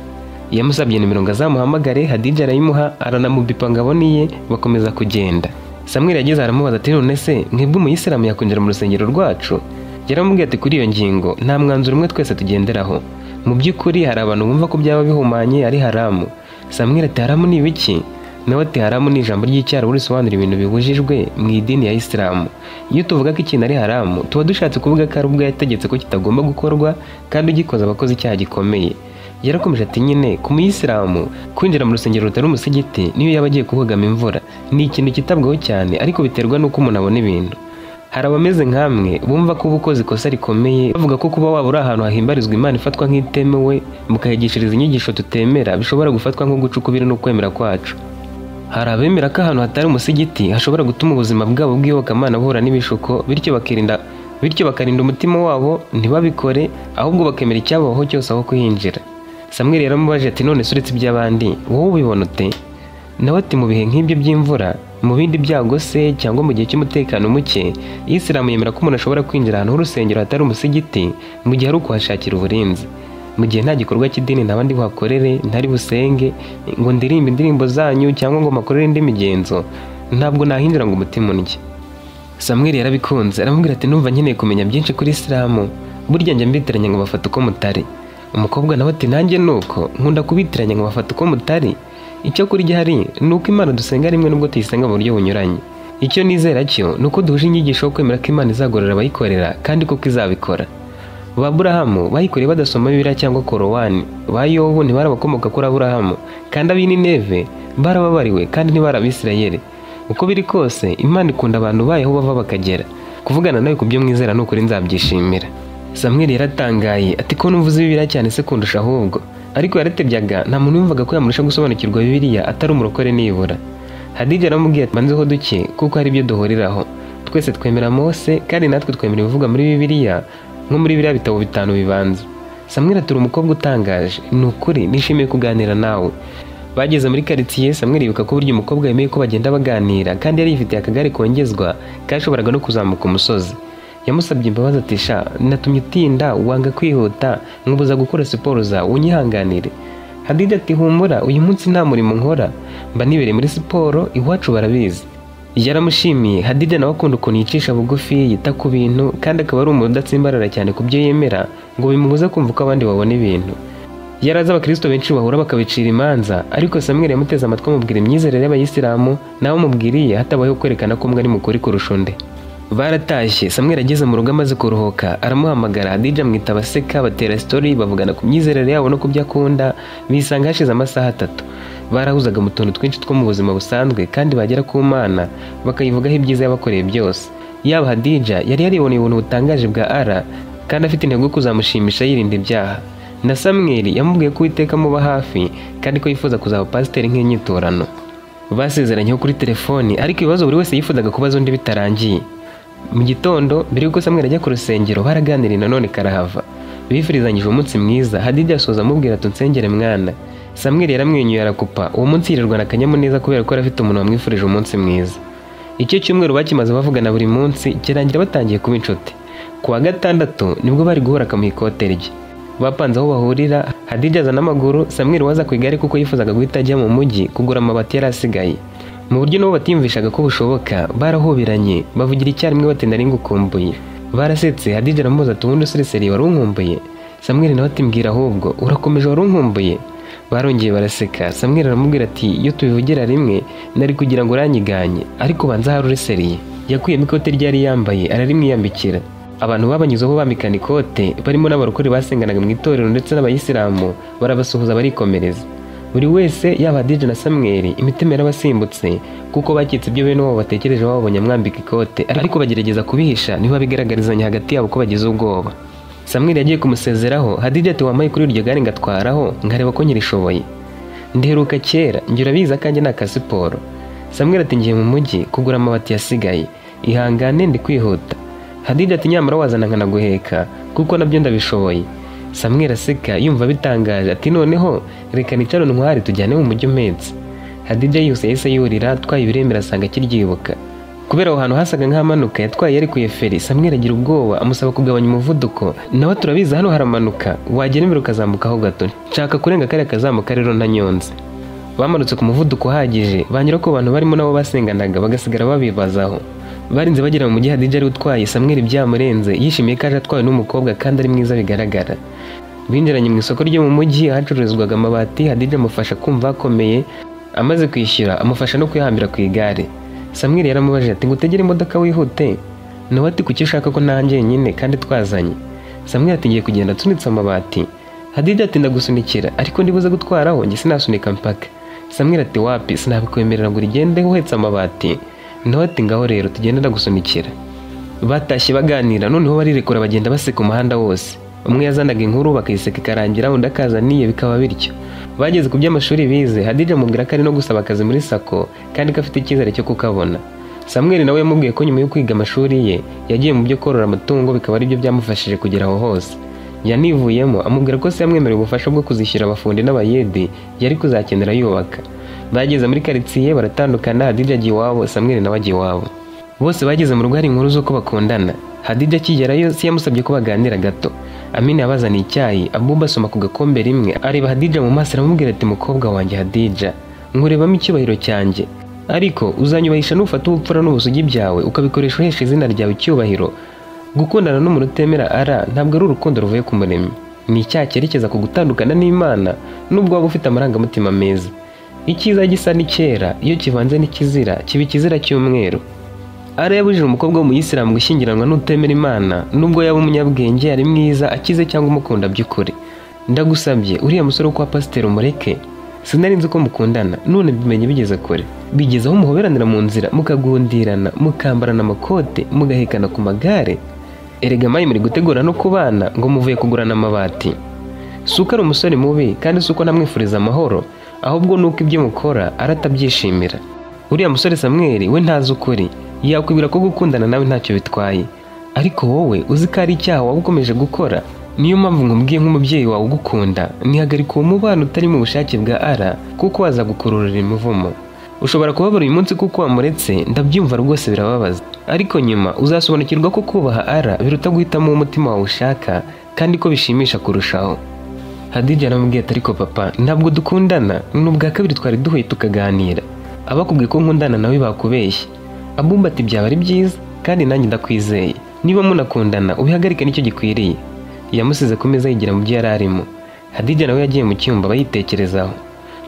Yamusabye nimero ngo azamuhamagare. Hadija arayimuha aranamubipa ngo aboniye bakomeza kugenda. Samweli yageze aramubaza ati none se mwebwe umuyisilamu yakwinjira mu rusengero rwacu? Yaramubwiye ati kuri iyo ngingo nta mwanzuro umwe twese tugenderaho. Mu by'ukuri hari abantu bumva ko byaba bihumanye ari haramu. Samweli ati haramu ni ibiki? Nawe ati haramu ni ijambo ry'icyarabu risobanura ibintu bibujijwe mu idini ya Isilamu. Iyo tuvuga ko ikintu ari haramu tuba dushatse kuvuga ko ari ubwo yategetse ko kitagomba gukorwa kandi ugikoze abakoze icyaha gikomeye. Yarakomeje ati nyine ku muyisilamu kwinjira mu rusengero rutari umusigiti niyo yaba agiye kuhugama imvura ni ikintu kitabwaho cyane, ariko biterwa n'uko umuntu abona ibintu. Hari abameze nkamwe bumva ko uba ukoze ikosa rikomeye, bavuga ko kuba waba uri ahantu hahimbarizwa Imana ifatwa nk'itemewe mukahigishiriza inyigisho tutemera bishobora gufatwa nko guca ukubiri n'ukwemera kwacu. Hari abemera ko ahantu hatari umusigiti hashobora gutuma ubuzima bwabo bw'iyobokamana buhura n'ibishuko, bityo bakarinda umutima wabo ntibabikore ahubwo bakemera icyabaho cyose aho kuhinjira. Samweli yaramubaje ati none se uretse iby'abandi wowe ubibona ute? Nawe ati mu bihe nk'ibyo by'imvura, mu bindi byago se cyangwa mu gihe cy'umutekano muke, Isilamu yemera ko umuntu ashobora kwinjira ahantu h'urusengero hatari umusigiti mu gihe ari ukuhashakira uburinzi. Mu gihe nta gikorwa cy'idini ntaba ndi buhakorere, ntari busenge ngo ndirimbe indirimbo zanyu cyangwa ngo makorere indi migenzo, ntabwo nahinjira ngo umutima undye. Samweli yarabikunze aramubwira ati numva nkeneye kumenya byinshi kuri Isilamu, burya njya mbitiranya ngo bafata uko mutari. Umukobwa nawe ati nanjye nuko nkunda kubitiranya ngo bafata uko mutari. Icyo kuri gihari ni uko Imana dusenga rimwe nubwo tuyisenga mu buryo bunyuranye. Icyo nizera cyo ni uko duhuje inyigisho yo kwemera ko Imana izagorora abayikorera kandi koko izabikora. Ba Aburahamu bayikoreye badasoma Bibiliya cyangwa Korowani. Ba Yobu ntibarabakomoka kuri Aburahamu, kandi ab'i Nineve barababariwe kandi ntibari Abisirayeli. Uko biri kose Imana ikunda abantu bayo aho bava bakagera. Kuvugana nawe ku byo mwizera n'ukuri nzabyishimira. Samweli yaratangaye ati ko numvuze Bibiliya cyane se kundusha ahubwo, ariko yaratebyaga nta muntu yumvaga ko yamurusha gusobanukirwa Bibiliya atari umurokore nibura. Hadija aramubwiye ati manzeho duke kuko hari ibyo duhuriraho. Twese twemera Mose kandi natwe twemera ibivugwa muri Bibiliya nko muri biriya bitabo 5 bibanza. Samweli ati umukobwa utangaje, ni ukuri nishimiye kuganira nawe. Bageze muri quartier, Samweli yibuka ko burya umukobwa yemeye ko bagenda baganira kandi yari yifitiye akagare kongezwa kashoboraga no kuzamuka umusozi. Yamusabye imbabazi ati sha natumye utinda wanga kwihuta nkubuza gukora siporo zawe unyihanganire. Hadija ati humura uyu munsi nta murimo nkora mba nibereye muri siporo iwacu barabizi. Yaramushimiye. Hadija nawe akunda ukuntu yicisha bugufi yita ku bintu kandi akaba ari umuntu udatsimbarara cyane ku byo yemera ngo bimubuze kumva ko abandi babona ibintu. Yaraza abakristo benshi bahura bakabicira imanza, ariko Samweli yamuteze amatwi amubwira imyizerere y'abayisilamu nawe amubwiriye hatabayeho kwerekana ko umwe ari mukuri kurusha undi. Baratashye. Samweli ageze mu rugo amaze kuruhuka aramuhamagara. Hadija amwita baseka batera story bavugana ku myizerere yabo no ku byo akunda. Bisanga hashize amasaha 3. Barahuzaga mu tuntu twinshi two mu buzima busanzwe kandi bagera ku Mana bakayivugaho ibyiza yabakoreye byose. Yaba Hadija yari yariboneye ubuntu butangaje bwa Allah kandi afite intego yo kuzamushimisha yirinda ibyaha. Na Samweli yamubwiye ko Uwiteka amuba hafi kandi ko yifuza kuzaba pasiteri nk'inyitorano. Basezeranyeho kuri telefoni, ariko ibibazo buri wese yifuzaga kubaza undi bitarangiye. Mu gitondo mbere yuko Samweli ajya ku rusengero baraganiriye nanone karahava. Bifurizanyije umunsi mwiza. Hadija asoza amubwira ati nsengere mwana. Samweli yaramwenyuye arakupa. Uwo munsi yirirwana akanyamuneza kubera ko afite umuntu wamwifurije umunsi mwiza. Icyo cyumweru bakimaze bavugana buri munsi kirangira batangiye kuba inshuti. Ku wa gatandatu nibwo bari guhura akamuha ikote rye. Bapanze aho bahurira. Hadija azana amaguru, Samweli waza ku igare kuko yifuzaga guhita ajya mu mujyi kugura amabati yari asigaye. Mu buryo nabo batiyumvishaga ko bushoboka barahobiranye bavugira icyarimwe bati nari ngukumbuye. Barasetse. Hadija aramubaza ati ubundi usiriseri wari unkumbuye? Samweli nawe ati mbwira ahubwo urakomeje wari unkumbuye? Barongeye baraseka. Samweli aramubwira ati iyo tubivugira rimwe nari kugira ngo uranyiganye, ariko banza hari uriseriye. Yakuyemo ikote ryari yambaye ararimwiyambikira. Abantu babanyuzeho bamikana ikote barimo n'abarokore basenganaga mu itorero ndetse n'abayisilamu barabasuhuza barikomereza. Buri wese yaba Hadija na Samweli imitima yarabasimbutse kuko bakitse ibyo bene wabo batekereje babonye amwambika ikote, ariko bagerageza kubihisha niba bigaragarizanya hagati yabo ko bagize ubwoba. Samweli yagiye kumusezeraho. Hadija ati wamaye kuri iryo gare ngatwaraho nkareba ko nyirishoboye? Ndiheruka kera njye urabizi akanjye ni akasiporo. Samweli ati ngiye mu mujyi kugura amabati yasigaye, ihangane ndi kwihuta. Hadija ati nyamara wazana nkanaguheka kuko nabyo ndabishoboye. Samweli aseka yumva bitangaje ati noneho reka nicare ntwari tujyane mu mujyi umpetse. Hadija yose yahise yurira atwaye ibiremera asanga kiryibuka. Kubera aho hantu hasaga nk'amanuka yatwaye yari kuye feri, Samweli agira ubwoba amusaba kugabanya umuvuduko. Nawe turabizi hano haramanuka, wagera imbere ukazamukaho gato. Nshaka kurenga kariya kazamuka rero ntanyonze. Bamanutse ku muvuduko uhagije, banyura ko abantu barimo nabo basenganaga bagasigara babibazaho. Barinze bagera mu mujyi Hadija ari utwaye, Samweli byamurenze yishimiye ko aje atwawe n'umukobwa kandi ari mwiza bigaragara. Binjiranye mu isoko ryo mu mujyi ahacururizwaga amabati. Hadija amufasha kumva akomeye, amaze kwishyura amufasha no kwihambira ku igare. Samweli yaramubajije ati ngo utegere imodoka wihute. Nawe ati kuki ushaka ko nanjye nyine kandi twazanye? Samweli ati ngiye kugenda tunitse amabati. Hadija ati ndagusunikira ariko ndibuze gutwaraho njye sinasunika mpaka. Samweli ati wapi, sinabikwemerera ngo urigende uhetse amabati. Nawe ati ngaho rero tugende ndagusunikira. Batashye baganira, noneho barirekura bagenda baseka umuhanda wose. Umwe yazanaga inkuru bakayiseka ikarangira, undi akazaniye bikaba bityo. Bageze ku by'amashuri bize, Hadija amubwira ko ari no gusaba akazi muri sako kandi ko afite icyizere cyo kukabona. Samweli nawe yamubwiye ko nyuma yo kwiga amashuri ye yagiye mu byo korora amatungo, bikaba ari byo byamufashije kugera aho hose. Yanivuyemo amubwira ko se yamwemerera ubufasha bwo kuzishyura abafundi n'abayede yari kuzakenera yubaka. Bageze muri karitsiye baratandukana, Hadija agiye iwabo, Samweli nawe agiye iwabo. Bose bageze mu rugo hari inkuru z'uko bakundana. Hadija akigerayo si yamusabye ko baganira gato. Amina yabazaniye icyayi, Abuba asoma ku gakombe rimwe, areba Hadija mu maso aramubwira ati mukobwa wanjye Hadija, nkurebamo icyubahiro cyanjye, ariko uzanyubahisha nufata ubupfura n'ubusugi byawe ukabikoresha uhesha izina ryawe icyubahiro. Gukundana n'umuntu utemera ara ntabwo ari urukundo ruvuye ku Muremyi, ni icyaha cyerekeza ku gutandukana n'Imana nubwo waba ufite amarangamutima meza. Icyiza gisa n'icyera iyo kivanze n'ikizira kiba ikizira cy'umweru. Ara yabujije umukobwa w'umuyisilamu gushyingiranwa n'utemera Imana nubwo yaba umunyabwenge, ari mwiza, akize cyangwa umukunda by'ukuri. Ndagusabye uriya musore wo kwa pasiteri umureke, sinari nzi ko mukundana, none bimenye bigeze kure. Bigeze aho muhoberanira mu nzira, mukagundirana, mukambarana amakote, mugahekana ku magare. Erega mayi muri gutegura no kubana ngo muvuye kugurana amabati. Suko ari umusore mubi kandi suko namwifuriza amahoro, ahubwo nuko ibyo mukora aratabyishimira. Uriya musore Samweli we ntazi ukuri, yakwibwira ko gukundana nawe ntacyo bitwaye, ariko wowe uzi ko ari icyaha waba ukomeje gukora. Niyo mpamvu nkubwiye nk'umubyeyi wawe ugukunda, ntihagarika uwo mubano utari mu bushake bwa ara kuko waza gukururira imivumo. Ushobora kubabara uyu munsi kuko wamuretse, ndabyumva rwose birababaza, ariko nyuma uzasobanukirwa ko kubaha ara biruta guhitamo umutima wawe ushaka kandi ko bishimisha kurushaho. Hadija aramubwiye ati ariko papa ntabwo dukundana, n'ubwa kabiri twari duhuye tukaganira, abakubwiye ko nkundana nawe bakubeshye. Abuba ati byaba ari byiza kandi nanjye ndakwizeye, niba munakundana ubihagarike nicyo gikwiriye. Yamusize ku meza yigira mu byo yari arimo. Hadija nawe yagiye mu cyumba bayitekerezaho.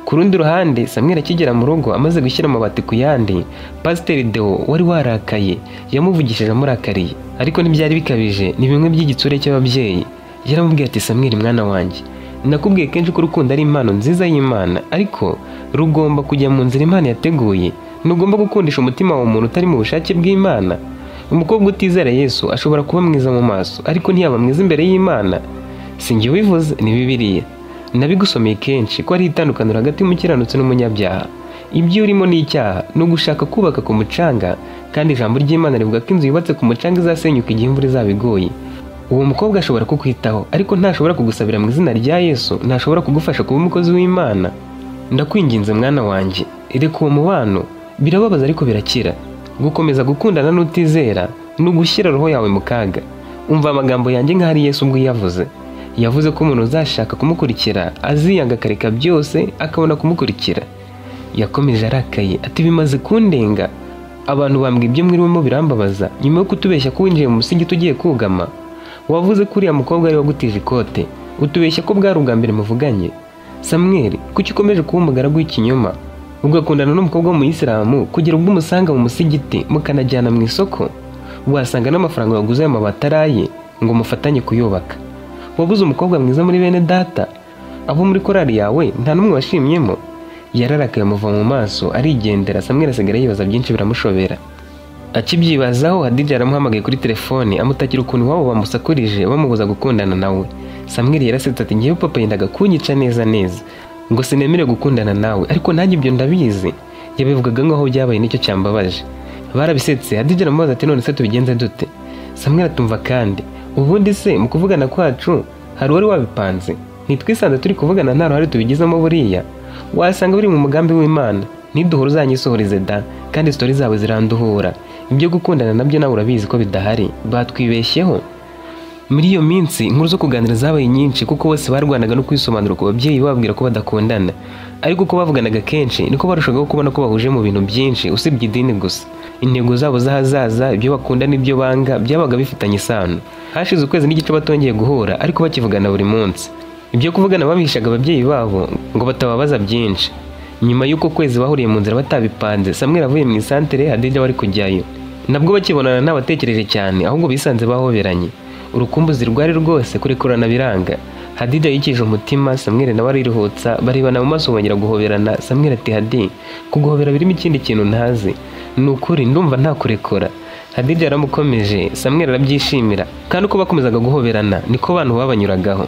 Ku rundi ruhande Samweli akigera mu rugo amaze gushyira amabati ku yandi, Pasiteri Deo wari warakaye yamuvugishije amurakariye, ariko ntibyari bikabije, ni bimwe by'igitsure cy'ababyeyi. Yaramubwiye ati Samweli mwana wanjye, nakubwiye kenshi ko urukundo ari impano nziza y'Imana, ariko rugomba kujya mu nzira Imana yateguye. Ntugomba gukundisha umutima wa muntu utari mu bushake bw'Imana. Umukobwa utizera Yesu ashobora kuba mwiza mu maso ariko ntiyaba mwiza imbere y'Imana. Sinjye wivuze, ni Bibiliya. Nabigusomeye kenshi ko ari itandukaniro hagati y'umukiranutsi n'umunyabyaha. Ibyo urimo ni icyaha, no gushaka kubaka ku mucanga, kandi ijambo ry'Imana rivuga ko inzu yubatse ku mucanga izasenyuka igihe imvura izaba iguye. Uwo mukobwa ashobora kukwitaho ariko ntashobora kugusabira mu izina rya Yesu, ntashobora kugufasha kuba umukozi w'Imana. Ndakwinginze mwana wanjye, reka uwo mubano, birababaza ariko birakira. Gukomeza gukundana n'utizera ni ugushyira roho yawe mu kaga. Umva amagambo yanjye nk'ahari Yesu ubwo yavuze. Yavuze ko umuntu uzashaka kumukurikira aziyanga akareka byose akabona kumukurikira. Yakomeje arakaye ati bimaze kundenga, abantu bambwiye ibyo mwirimo birambabaza nyuma yo kutubeshya ko winjiye mu musingi tugiye kugama. Wavuze ko uriya mukobwa ari wagutije ikote, utubeshya ko bwari ubwa mbere muvuganye. Samweli, kuki ukomeje kuba umugaragu w'ikinyoma ugakundana n'umukobwa w'umuyisilamu kugira ubwo umusanga mu musigiti mukanajyana mu isoko? Wasanga n'amafaranga waguze y'amabati araye ngo mufatanye kuyubaka. Wabuze umukobwa mwiza muri bene data, abo muri korari yawe nta n'umwe washimyemo. Yararakaye amuva mu maso arigendera. Samweli asigara yibaza byinshi biramushobera. Akibyibazaho Hadija aramuhamagaye kuri telefone amutakira ukuntu iwabo bamusakurije bamubuza gukundana nawe. Samweli yarasetse ati ngewe papa yendaga kunyica neza neza ngo sinemere gukundana nawe, ariko nanjye ibyo ndabizi. Yabivugaga ngaho byabaye nicyo cyambabaje. Barabisetse. Hadija aramubaza ati none se tubigenze dute? Samweli atumva kandi ubundi se mu kuvugana kwacu hari uwari wabipanze? Ntitwisanze turi kuvugana nta ruhare tubigizemo buriya? Wasanga biri mu mugambi w'Imana. Niduhura uzanyisohoreze da, kandi story zawe ziranduhura. Ibyo gukundana nabyo nawe urabizi ko bidahari, batwibeshyeho. Muri iyo minsi inkuru zo kuganira zabaye nyinshi kuko bose barwanaga no kwisobanura ku babyeyi bababwira ko badakundana. Ariko uko bavuganaga kenshi niko barushagaho kubona ko bahuje mu bintu byinshi usibye idini gusa. Intego zabo z'ahazaza, ibyo bakunda n'ibyo banga byabaga bifitanye isano. Hashize ukwezi n'igice batongeye guhura ariko bakivugana buri munsi. Ibyo kuvugana babihishaga ababyeyi babo ngo batababaza byinshi. Nyuma y'uko kwezi bahuriye mu nzira batabipanze, Samweli avuye mu isantere Hadija bari kujyayo. Nabwo bakibonana ntabatekereje cyane ahubwo bisanze bahoberanye. Urukumbuzi rwari rwose kurekurana biranga. Hadija yikije umutima, Samweli nawe ariruhutsa, barebana mu maso bongera guhoberana. Samweli ati Hadi, kuguhobera birimo ikindi kintu ntazi. Ni ukuri ndumva nta kurekura. Hadija yaramukomeje, Samweli arabyishimira, kandi uko bakomezaga guhoberana niko abantu babanyuragaho.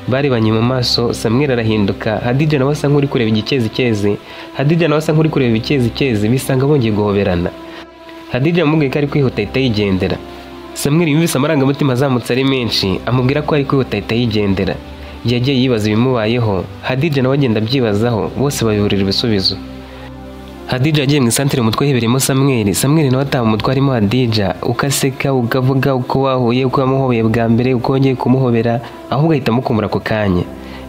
Barebanye mu maso, Samweli arahinduka, Hadija nawe asa nk'uri kureba igikezi, Hadija nawe asa nk'uri kureba ibikezi, bisanga bongeye guhoberana. Hadija yamubwiye ko ari kwihuta ahita yigendera. Samweli yumvise amarangamutima azamutse ari menshi, amubwira ko ari kwihuta ahita yigendera. Yagiye yibaza ibimubayeho, Hadija nawe agenda abyibazaho, bose babiburira ibisubizo. Hadija yagiye mu isantere umutwe hibereyemo Samweli nawe ataha umutwe arimo Hadija, ukaseka ukavuga uko wahuye, uko wamuhobeye bwa mbere, uko wongeye kumuhobera, ahubwo ahita amukumbura ako kanya.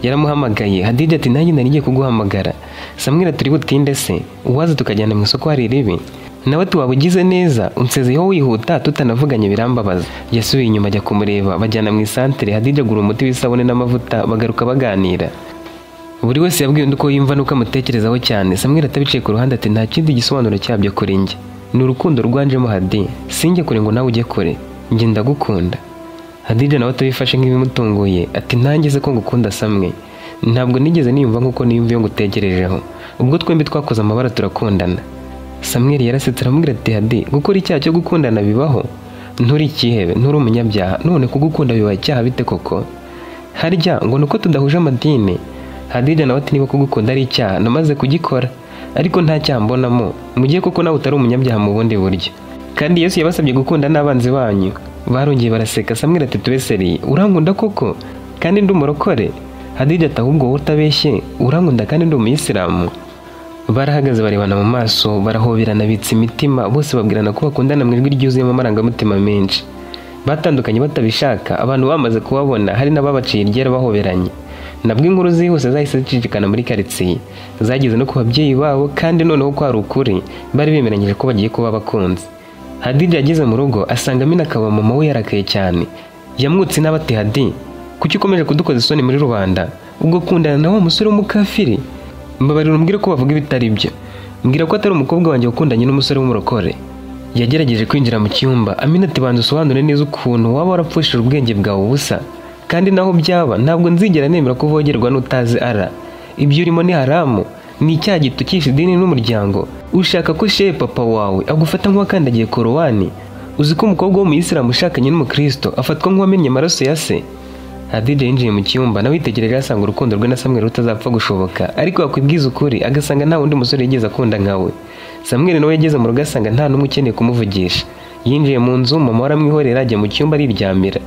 Yaramuhamagaye, Hadija ati nanjye nari ngiye kuguhamagara. Samweli ati uri butinde se, uwaza tukajyana mu isoko hari ribi? Nawe ati waba ugize neza, unsezeho wihuta tutanavuganye birambabaza. Yasubiye inyuma ajya kumureba, bajyana mu isantere, Hadija agura umuti w'isabune n'amavuta, bagaruka baganira. Buri wese yabwiye undi uko yumva nuko amutekerezaho cyane. Samweli atabicaye ku ruhande ati nta kindi gisobanuro cyabyo kuri njye. Ni urukundo rwanjemo Hadi, sinjye kure ngo nawe ujye kure, njye ndagukunda. Hadija nawe atabifashe nk'ibimutunguye ati nanjye se ko ngukunda Samwe, ntabwo nigeze niyumva nk'uko niyumviye ngutekerejeho, ubwo twembi twakoze amabara turakundana. Samweli yarasetse aramubwira ati Hadi, gukora icyaha cyo gukundana bibaho? Nturi ikihebe, nturi umunyabyaha, none kugukunda bibaye icyaha bite koko? Harya ngo nuko tudahuje amadini? Hadija nawe ati niba kugukunda ari icyaha namaze kugikora, ariko nta cyaha mbonamo, mugiye koko nawe utari umunyabyaha mu bundi buryo. Kandi Yesu yabasabye gukunda n'abanzi banyu. Barongeye baraseka. Samweli ati tubeseri, urankunda koko kandi ndi umurokore? Hadija ati ahubwo wowe utabeshye, urankunda kandi ndi umuyisilamu? Barahagaze barebana mu maso, barahoberana bitse imitima, bose babwirana ko bakundana mu ijwi ryuzuyemo amarangamutima menshi. Batandukanye batabishaka, abantu bamaze kubabona, hari n'ababaciye iryera bahoberanye. Nabwo inkuru zihuse zahise zicicikana muri karitsiye, zageze no ku babyeyi babo, kandi noneho ko ari ukuri bari bemeranyije ko bagiye kuba abakunzi. Hadija yageze mu rugo asanga Amina akaba mama we yarakaye cyane. Yamwutse n'abati Hadi, kuki ukomeje kudukoza isoni muri rubanda? Ubwo kundana na wa musore w'umukafiri? Mbabarira umbwire ko bavuga ibitari byo. Mbwira ko atari umukobwa wanjye wakundanye n'umusore w'umurokore. Yagerageje kwinjira mu cyumba. Amina ati banza usobanure neza ukuntu waba warapfushije ubwenge bwawe ubusa, kandi naho byaba ntabwo nzigera nemera ko uvogerwa n'utazi ara. Ibyo urimo ni haramu, ni icyaha gitukisha idini n'umuryango. Ushaka ko shehe papa wawe agufata nk'uwakandagiye korowani? Uzi ko umukobwa w'umuyisilamu ushakanye n'umukristo afatwa nk'uwamennye amaraso ya se? Hadija yinjiye mu cyumba, nawe yitegereje asanga urukundo rwe na Samweli rutazapfa gushoboka, ariko yakwibwiza ukuri agasanga nta wundi musore yigeze akunda nkawe. Samweli nawe yageze mu rugo asanga nta n'umwe ukeneye kumuvugisha. Yinjiye mu nzu, mama waramwihorera ajya mu cyumba ariryamira.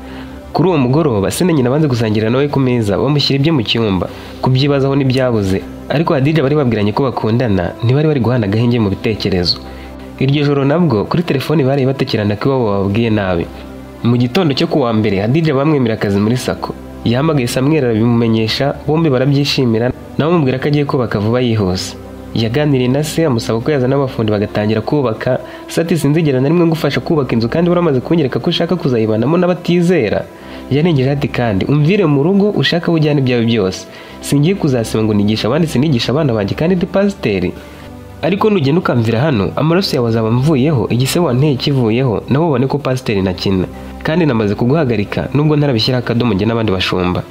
Kuri uwo mugoroba se na nyina banze gusangira nawe ku meza, bamushyira ibye mu cyumba. Kubyibazaho ntibyabuze, ariko Hadija bari babwiranye ko bakundana, ntibari bari guhana agahenge mu bitekerezo. Iryo joro nabwo kuri telefoni bari batakirana ko iwabo bababwiye nabi. Mu gitondo cyo kuwa mbere Hadija bamwemera akazi muri sako. Yahamagaye Samweli arabimumenyesha, bombi barabyishimira, nawe amubwira ko agiye kubaka vuba yihuse. Yaganiriye na se amusaba ko yazana abafundi bagatangira kubaka. Sati sinzigera na rimwe ngufasha kubaka inzu kandi uramaze kunyereka ko ushaka kuzayibanamo n'abatizera. Yarengeje ati kandi umvire mu rugo ushaka bujyane ibyawe byose. Singiye kuzasiba ngo nigisha abandi, sinigisha abana banjye kandi ndi pasiteri. Ariko nugenda ukamvira hano amaraso yawe azaba mvuyeho, igisebo wanteye kivuyeho, nabo babone ko pasiteri nakina. Kandi namaze kuguhagarika nubwo ntarabishyiraho akadomo njye n'abandi bashumba.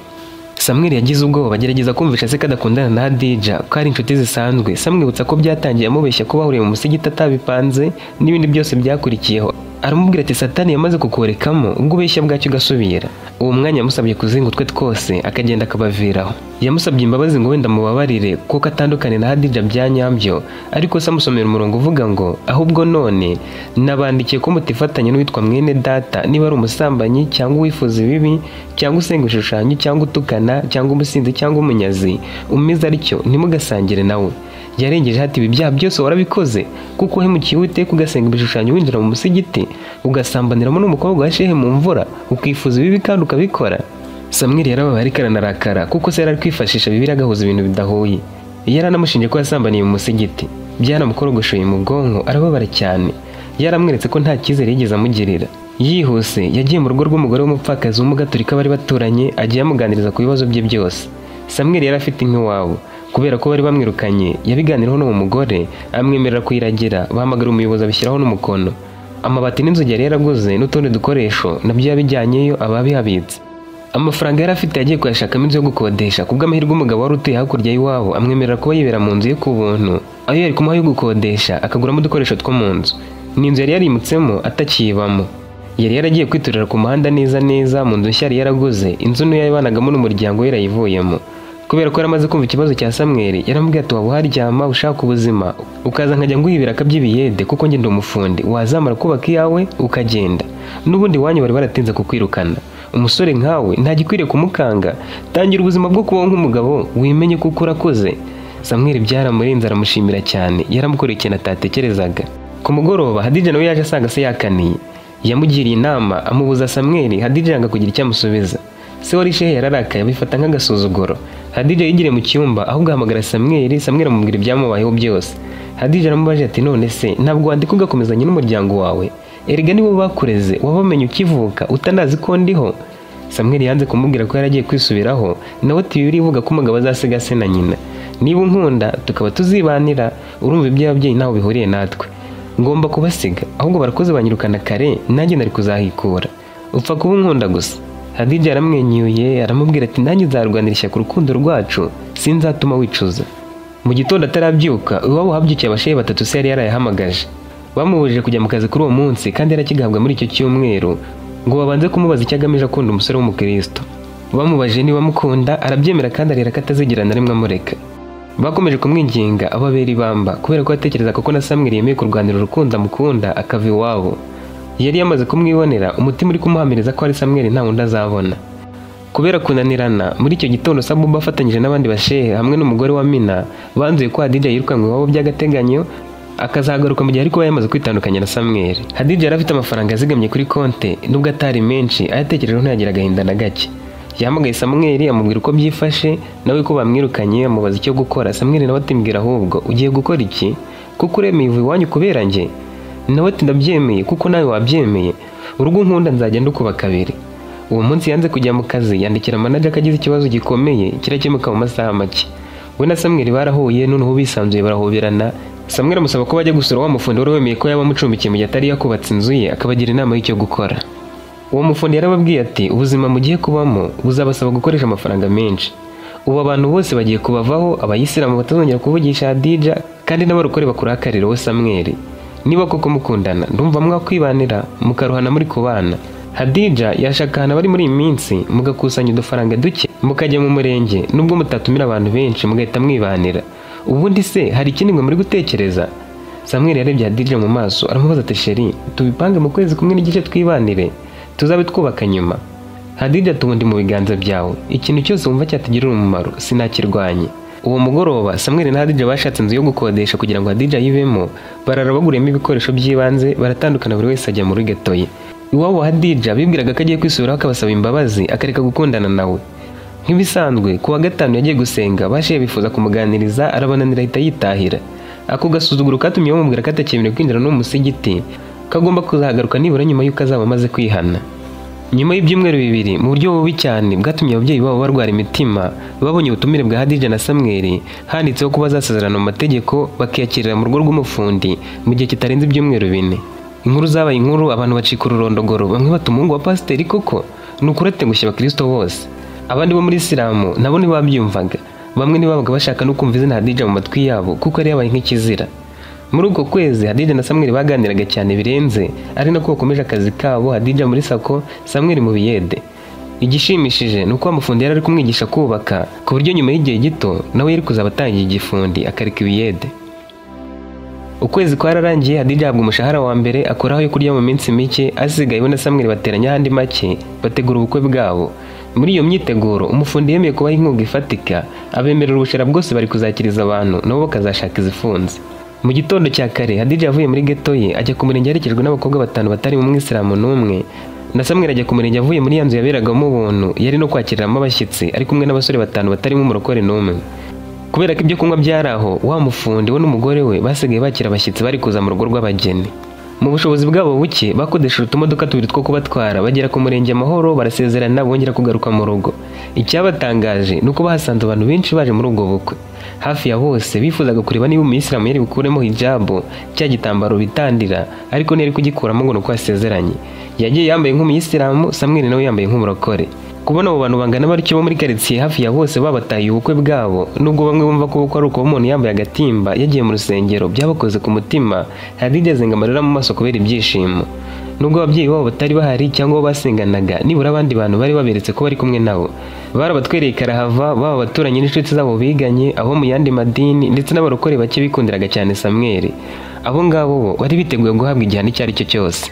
Samweli yagize ubwoba, agerageza kumvisha se kadakundana na Hadija ko ari inshuti zisanzwe. Samwibutsa ko byatangiye amubeshya ko bahuriye mu musigiti atabipanze n'ibindi byose byakurikiyeho. aramubwira ati Satani yamaze kukorekamo ubwo ubeshya bwacyo ugasubira. Uwo mwanya yamusabye kuzinga utwe twose akagenda akabaviraho. Yamusabye imbabazi ngo wenda mubabarire kuko atandukane na Hadija bya nyabyo, ariko se amusomera umurongo uvuga ngo ahubwo none nabandikiye ko mutifatanya n'uwitwa mwene data niba ari umusambanyi cyangwa uwifuza ibibi cyangwa usenga ibishushanyo cyangwa utukana cyangwa umusinzi cyangwa umunyazi umeze atyo ntimugasangire nawe. Yarengeje hati ibi byaha byose warabikoze kuko uhemukiye Uwiteka ugasenga ibishushanyo winjira mu musigiti ugasambaniramo n'umukobwa wa shehe mu mvura ukifuza ibibi kandi ukabikora. Samweli yarababaye ariko aranarakara kuko se yari kwifashisha Bibiliya agahuza ibintu bidahuye. Yaranamushinje ko yasambaniye mu musigiti, byaramukorogoshoye mu bwonko arababara cyane. Yaramweretse ko nta cyizere yigeze amugirira. Yihuse yagiye mu rugo rw'umugore w'umupfakazi w'umugaturika bari baturanye, agiye amuganiriza ku bibazo bye byose. Samweli yari afite ink'iwabo kubera ko bari bamwirukanye, yabiganiraho n'uwo mugore amwemerera kuyiragira, bahamagara umuyobozi abishyiraho n'umukono. Amabati n'inzugi yari yaraguze n'utundi dukoresho nabyo yabijyanyeyo ababihabitse. Amafaranga yari afite yagiye kuyashakamo inzu yo gukodesha kubw'amahirwe umugabo wari utuye hakurya y'iwabo amwemerera kuba yibera mu nzu ye ku buntu, ayo yari kumuha yo gukodesha akaguramo udukoresho two mu nzu. Ni inzu yari yarimutsemo atakiyibamo. Yari yaragiye kwiturira ku muhanda neza mu nzu nshya yari yaraguze, inzu nto yabanagamo n'umuryango we yarayivuyemo. Kubera ko yaramaze kumva ikibazo cya Samweli, yaramubwiye ati waba uharyama ushaka ubuzima ukaza nkajya nguha ibiraka by'ibiyede kuko njye ndi umufundi, wazamara kubaka iyawe ukagenda. N'ubundi wanyu bari baratinze kukwirukana. Umusore nkawe ntagikwiriye kumukanga, tangira ubuzima bwo kubaho nk'umugabo wimenye kuko urakoze. Samweli byaramurenze aramushimira cyane, yaramukoreye ikintu atatekerezaga. Ku mugoroba Hadija nawe yaje asanga se yakaniye. Yamugiriye inama amubuza Samweli, Hadija yanga kugira icyo amusubiza. Se wari shehe yararakaye abifata nk'agasuzuguro. Hadija yigiriye mu cyumba ahubwo ahamagara Samweli amubwira ibyamubayeho byose. Hadija aramubaje ati none se ntabwo wandika ugakomezanya n'umuryango wawe? Erega nibo bakureze wabamenye ukivuka utanazi ko ndiho. Samweli yanze kumubwira ko yaragiye kwisubiraho, nawe ati Bibiliya ivuga ko umugabo azasiga se na nyina. Niba unkunda tukaba tuzibanira, urumva iby'ababyeyi ntaho bihuriye natwe. Ngomba kubasiga ahubwo barakoze banyirukana kare, nanjye nari kuzahikura. Upfa kuba unkunda gusa. Hadija yaramwenyuye aramubwira ati nanjye nzarwanira ku rukundo rwacu, sinzatuma wicuza. Mu gitondo atarabyuka iwabo habyukiye abashehe batatu se yari yarayahamagaje. Bamubujije kujya mu kazi kuri uwo munsi kandi yarakigahabwa muri icyo cyumweru ngo babanze kumubaza icyo agamije akunda umusore w'umukristo. Bamubajije niba amukunda arabyemera kandi arera ko atazigera na rimwe amureka. Bakomeje kumwinginga ababera ibamba kubera ko yatekerezaga ko na Samweli yemeye kurwanira urukundo amukunda akava iwabo. Yari yamaze kumwibonera, umutima uri kumuhamiriza ko ari Samweli nta wundi azabona. Kubera kunanirana muri icyo gitondo Sabuba afatanyije n'abandi bashehe hamwe n'umugore wa Mina banzuye ko Hadija yirukanwe iwabo by'agateganyo akazagaruka mu gihe ariko yamaze kwitandukanya na Samweli. Hadija yari afite amafaranga azigamye kuri konte nubwo atari menshi, ayatekerejeho ntayagira agahinda na gake. Yahamagaye Samweli amubwira uko byifashe nawe ko bamwirukanye, amubaza icyo gukora. Samweli nawe atimbwira ahubwo ugiye gukora iki kuko uremeye uvuye iwanyu kubera njye? Nawe ati ndabyemeye kuko nawe wabyemeye, urugo nkunda nzajya ndukuba kabiri. Uwo munsi yanze kujya mu kazi, yandikira manager ko agize ikibazo gikomeye kirakemuka mu masaha make. We na Samweli barahuye noneho bisanzuye barahoberana. Samweli amusaba ko bajya gusura wa mufundi wari wemeye ko yaba amucumbikiye mu gihe atari yakubatse inzu ye, akabagira inama y'icyo gukora. Uwo mufundi yarababwiye ati ubuzima mugiye kubamo buzabasaba gukoresha amafaranga menshi. Ubu abantu bose bagiye kubavaho, abayisilamu batazongera kuvugisha Hadija kandi n'abarokore bakurakarira we Samweli. Niba koko mukundana ndumva mwakwibanira mukaruhana muri kubana. Hadija yashakana bari muri iyi minsi mugakusanya udufaranga duke mukajya mu murenge nubwo mutatumira abantu benshi mugahita mwibanira. Ubundi se hari ikindi mwe muri gutekereza? Samweli yarebye Hadija mu maso aramubaza ati sheri tubipange mu kwezi kumwe n'igice twibanire tuzabe twubaka nyuma. Hadija tubundi mu biganza byawe, ikintu cyose wumva cyatugirira umumaro sinakirwanye. Uwo mugoroba Samweli na Hadija bashatse inzu yo gukodesha kugira ngo Hadija yibemo, barara baguriyemo ibikoresho by'ibanze baratandukana buri wese ajya muri geto ye. Iwabo Hadija bibwiraga ko agiye kwisubiraho akabasaba imbabazi akareka gukundana nawe. Nk'ibisanzwe kuwa gatanu yagiye gusenga bashehe bifuza kumuganiriza arabananira ahita yitahira. Ako gasuzuguro katumye bamubwira ko atakemera kwinjira no mu musigiti, kagomba kuzagaruka nibura nyuma y'uko azaba amaze kwihana. Nyuma y'ibyumweru bibiri mu buryo bubi cyane bwatumye ababyeyi babo barwara imitima, babonye ubutumire bwa Hadija na Samweli handitseho ko bazasezerana mu mategeko bakiyakirira mu rugo rw'umufundi mu gihe kitarenze ibyumweru 4. Inkuru zabaye inkuru, abantu bacika ururondogoro, bamwe bata umuhungu wa pasiteri koko nukurate gushya abakristo bose. Abandi bo muri Isilamu nabo ntibabyumvaga, bamwe ntibabaga bashaka no kumva izina Hadija mu matwi yabo kuko ari yabaye nk'ikizira. Muri uko kwezi Hadija na Samuel baganiraga cyane birenze, ari nako bakomeje akazi kabo, Hadija muri sako, Samuel mu biyede. Igishimishije nuko umufundi yari ari kumwigisha kubaka, ku buryo nyuma y'igihe gito nawe yari kuzaba atangiye igifundi akareka ibiyede. Ukwezi kwararangiye, Hadija ahabwa umushahara wa mbere, akoraho yo kurya mu minsi mike, asigaye we na Samuel bateranya ahandi make bategura ubukwe bwabo. Muri iyo myiteguro umufundi yemeye kubaha inkunga ifatika, abemerera ubushera bwose bari kuzakiriza abantu nabo bakazashaka izifunze. Mu gitondo cya kare Hadija avuye muri geto ye ajya ku murenge aherekejwe n'abakobwa 5 batari mu mwisilamu n'umwe, na Samuel ajya ku murenge avuye muri yanzu yaberagamo ubuntu yari no kwakiriramo abashyitsi ari kumwe n'abasore 5 batarimo umurokore n'umwe. Kubera ko ibyo kunywa byaraho, wa mufundi we n'umugore we basigaye bakira abashyitsi bari kuza mu rugo rw'abageni. Mu bushobozi bwabo buke bakodesha utumodoka 2 two kubatwara, bagera ku murenge amahoro, barasezerana bongera kugaruka mu rugo. Icyabatangaje nuko bahasanze abantu benshi baje muri ubwo bukwe. Hafi ya bose bifuzaga kureba niba umuyisilamu yari bukuremo hijabu, cya gitambaro bitandira, ariko ntiyari kugikuramo ngo nuko asezeranye. Yagiye yambaye nk'umuyisilamu, Samuel nawe yambaye nk'umurokore. Kubona abo bantu bangana batyo bo muri quartier hafi ya bose babataye ubukwe bwabo, nubwo bamwe bumva ko ubukwe ari uko umuntu yambaye agatimba yagiye mu rusengero, byabakoze ku mutima. Hadija azenga amarira mu maso kubera ibyishimo. Nubwo ababyeyi babo batari bahari cyangwa basenganaga, nibura abandi bantu bari baberetse ko bari kumwe nabo. Barabatwereye karahava, baba abaturanyi n'inshuti zabo biganye, abo mu yandi madini ndetse n'abarokore bake bikundiraga cyane Samuel. Abo ngabo bo bari biteguye guhabwa igihano icyo ari cyo cyose.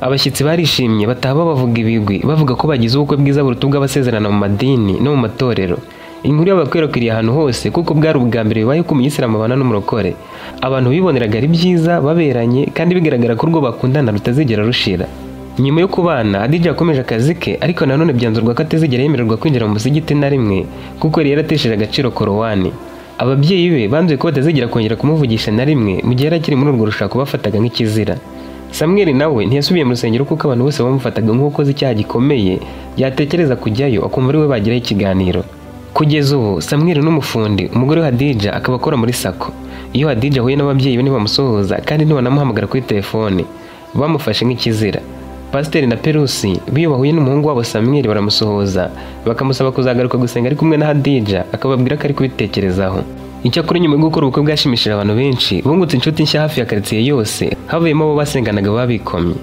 Abashyitsi barishimye bataha bavuga ibigwi, bavuga ko bagize ubukwe bwiza buruta ubw'abasezerana mu madini no mu matorero. Inkuru y'abakwirakwiriye ahantu hose kuko bwari ubwa mbere bibaye ko umuyisilamu abana n'umurokore. Abantu biboneraga ari byiza, baberanye, kandi bigaragara ko urwo bakundana rutazigera rushira. Nyuma yo kubana, Hadija yakomeje akazi ke, ariko nanone byanzurwa ko atazigera yemererwa kwinjira mu musigiti na rimwe kuko yari yaratesheje agaciro korowani. Ababyeyi be banzuye ko batazigera kongera kumuvugisha na rimwe mu gihe yari akiri muri urwo rushako bafataga nk'ikizira. Samuel nawe ntiyasubiye mu rusengero kuko abantu bose bamufataga nk'ukoze icyaha gikomeye, yatekereza kujyayo akumva ari we bagiraho ikiganiro. Kugeza ubu Samuel n'umufundi, umugore wa Hadija akaba akora muri sako. Iyo Hadija ahuye n'ababyeyi be ntibamusohoza kandi ntibanamuhamagara kuri telefone, bamufashe nk'ikizira. Pasiteri na Perusi biyo bahuye n'umuhungu wabo Samuel baramusohoza, bakamusaba kuzagaruka gusenga ari kumwe na Hadija, akababwira ko ari kubitekerezaho. Icyakora nyuma yo gukora ubukwe bwashimishije abantu benshi, bungutse inshuti nshya hafi ya quartier yose, havuyemo abo basenganaga babikomye.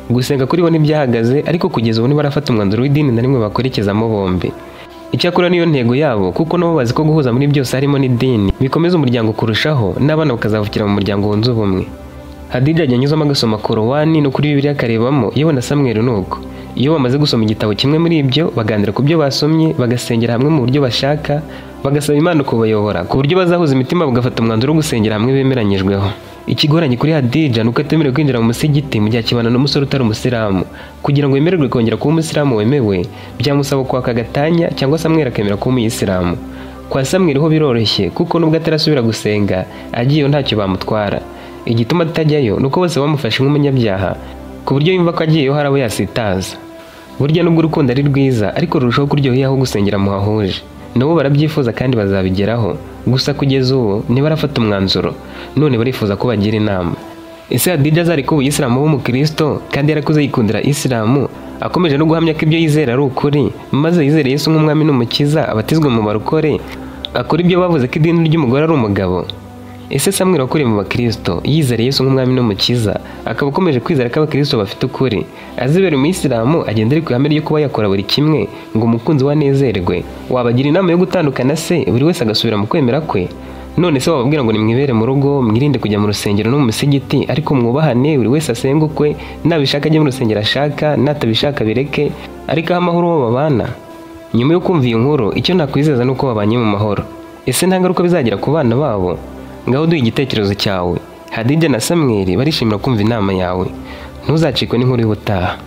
Gusenga kuri bo ntibyahagaze, ariko kugeza ubu ntibarafata umwanzuro w'idini na rimwe bakorekezamo bombi. Icyakora niyo ntego yabo, kuko nabo bazi ko guhuza muri byose harimo n'idini bikomeza umuryango kurushaho, n'abana bakazavukira mu muryango wunze ubumwe. Hadija yanyuzamo agasoma korowani no kuri Bibiliya akarebamo, yewe na Samuel nuko. Iyo bamaze gusoma igitabo kimwe muri ibyo, baganira ku byo basomye, bagasengera hamwe mu buryo bashaka, bagasaba Imana kubayobora ku buryo bazahuza imitima bagafata umwanzuro wo gusengera hamwe bemeranyijweho. Ikigoranye kuri Hadija nuko atemerewe kwinjira mu musigiti mu gihe akibana n'umusore utari umusilamu. Kugira ngo yemererwe kongera kuba umusilamu wemewe, byamusaba kwaka agatanya cyangwa Samuel akemera kuba umuyisilamu. Kwa Samuel ho biroroshye kuko nubwo atarasubira gusenga, agiyeyo ntacyo bamutwara. Igituma atajyayo nuko bose bamufashe nk'umunyabyaha, ku buryo yumva ko agiyeyo hari abo yasitaza. Burya nubwo urukundo ari rwiza, ariko rurushaho kuryohera aho gusengera muhahuje. Nabo barabyifuza kandi bazabigeraho, gusa kugeza ubu ntibarafata umwanzuro, none barifuza ko bagira inama. Ese Hadija azari ko ubuyisilamu b'umukristo kandi yarakuze yikundira Isilamu, akomeje no guhamya ko ibyo yizera ari ukuri, maze yizere Yesu nk'umwami n'umukiza, abatizwe mu barokore, akora ibyo bavuze ko idini ry'umugore ari umugabo? Ese Samuel wakuriye mu bakristo, yizere Yesu nk'umwami n'umukiza, akaba akomeje kwizera ko abakristo bafite ukuri, azibera umuyisilamu agenda ari ku ihame ryo kuba yakora buri kimwe ngo umukunzi we anezerwe, wabagira inama yo gutandukana se buri wese agasubira mu kwemera kwe? None se wababwira ngo nimwibere mu rugo, mwirinde kujya mu rusengero no mu musigiti, ariko mwubahane, buri wese asenga ukwe, nabishaka ajye mu rusengero ashaka, natabishaka bireke, ariko aho amahoro bo babana? Nyuma yo kumva iyi nkuru, icyo nakwizeza nuko babanye mu mahoro. Ese nta ngaruka bizagira ku bana babo? Ngaho duha igitekerezo cyawe. Hadija na Samuel barishimira kumva inama yawe. Ntuzacikwe n'inkuru y'ubutaha.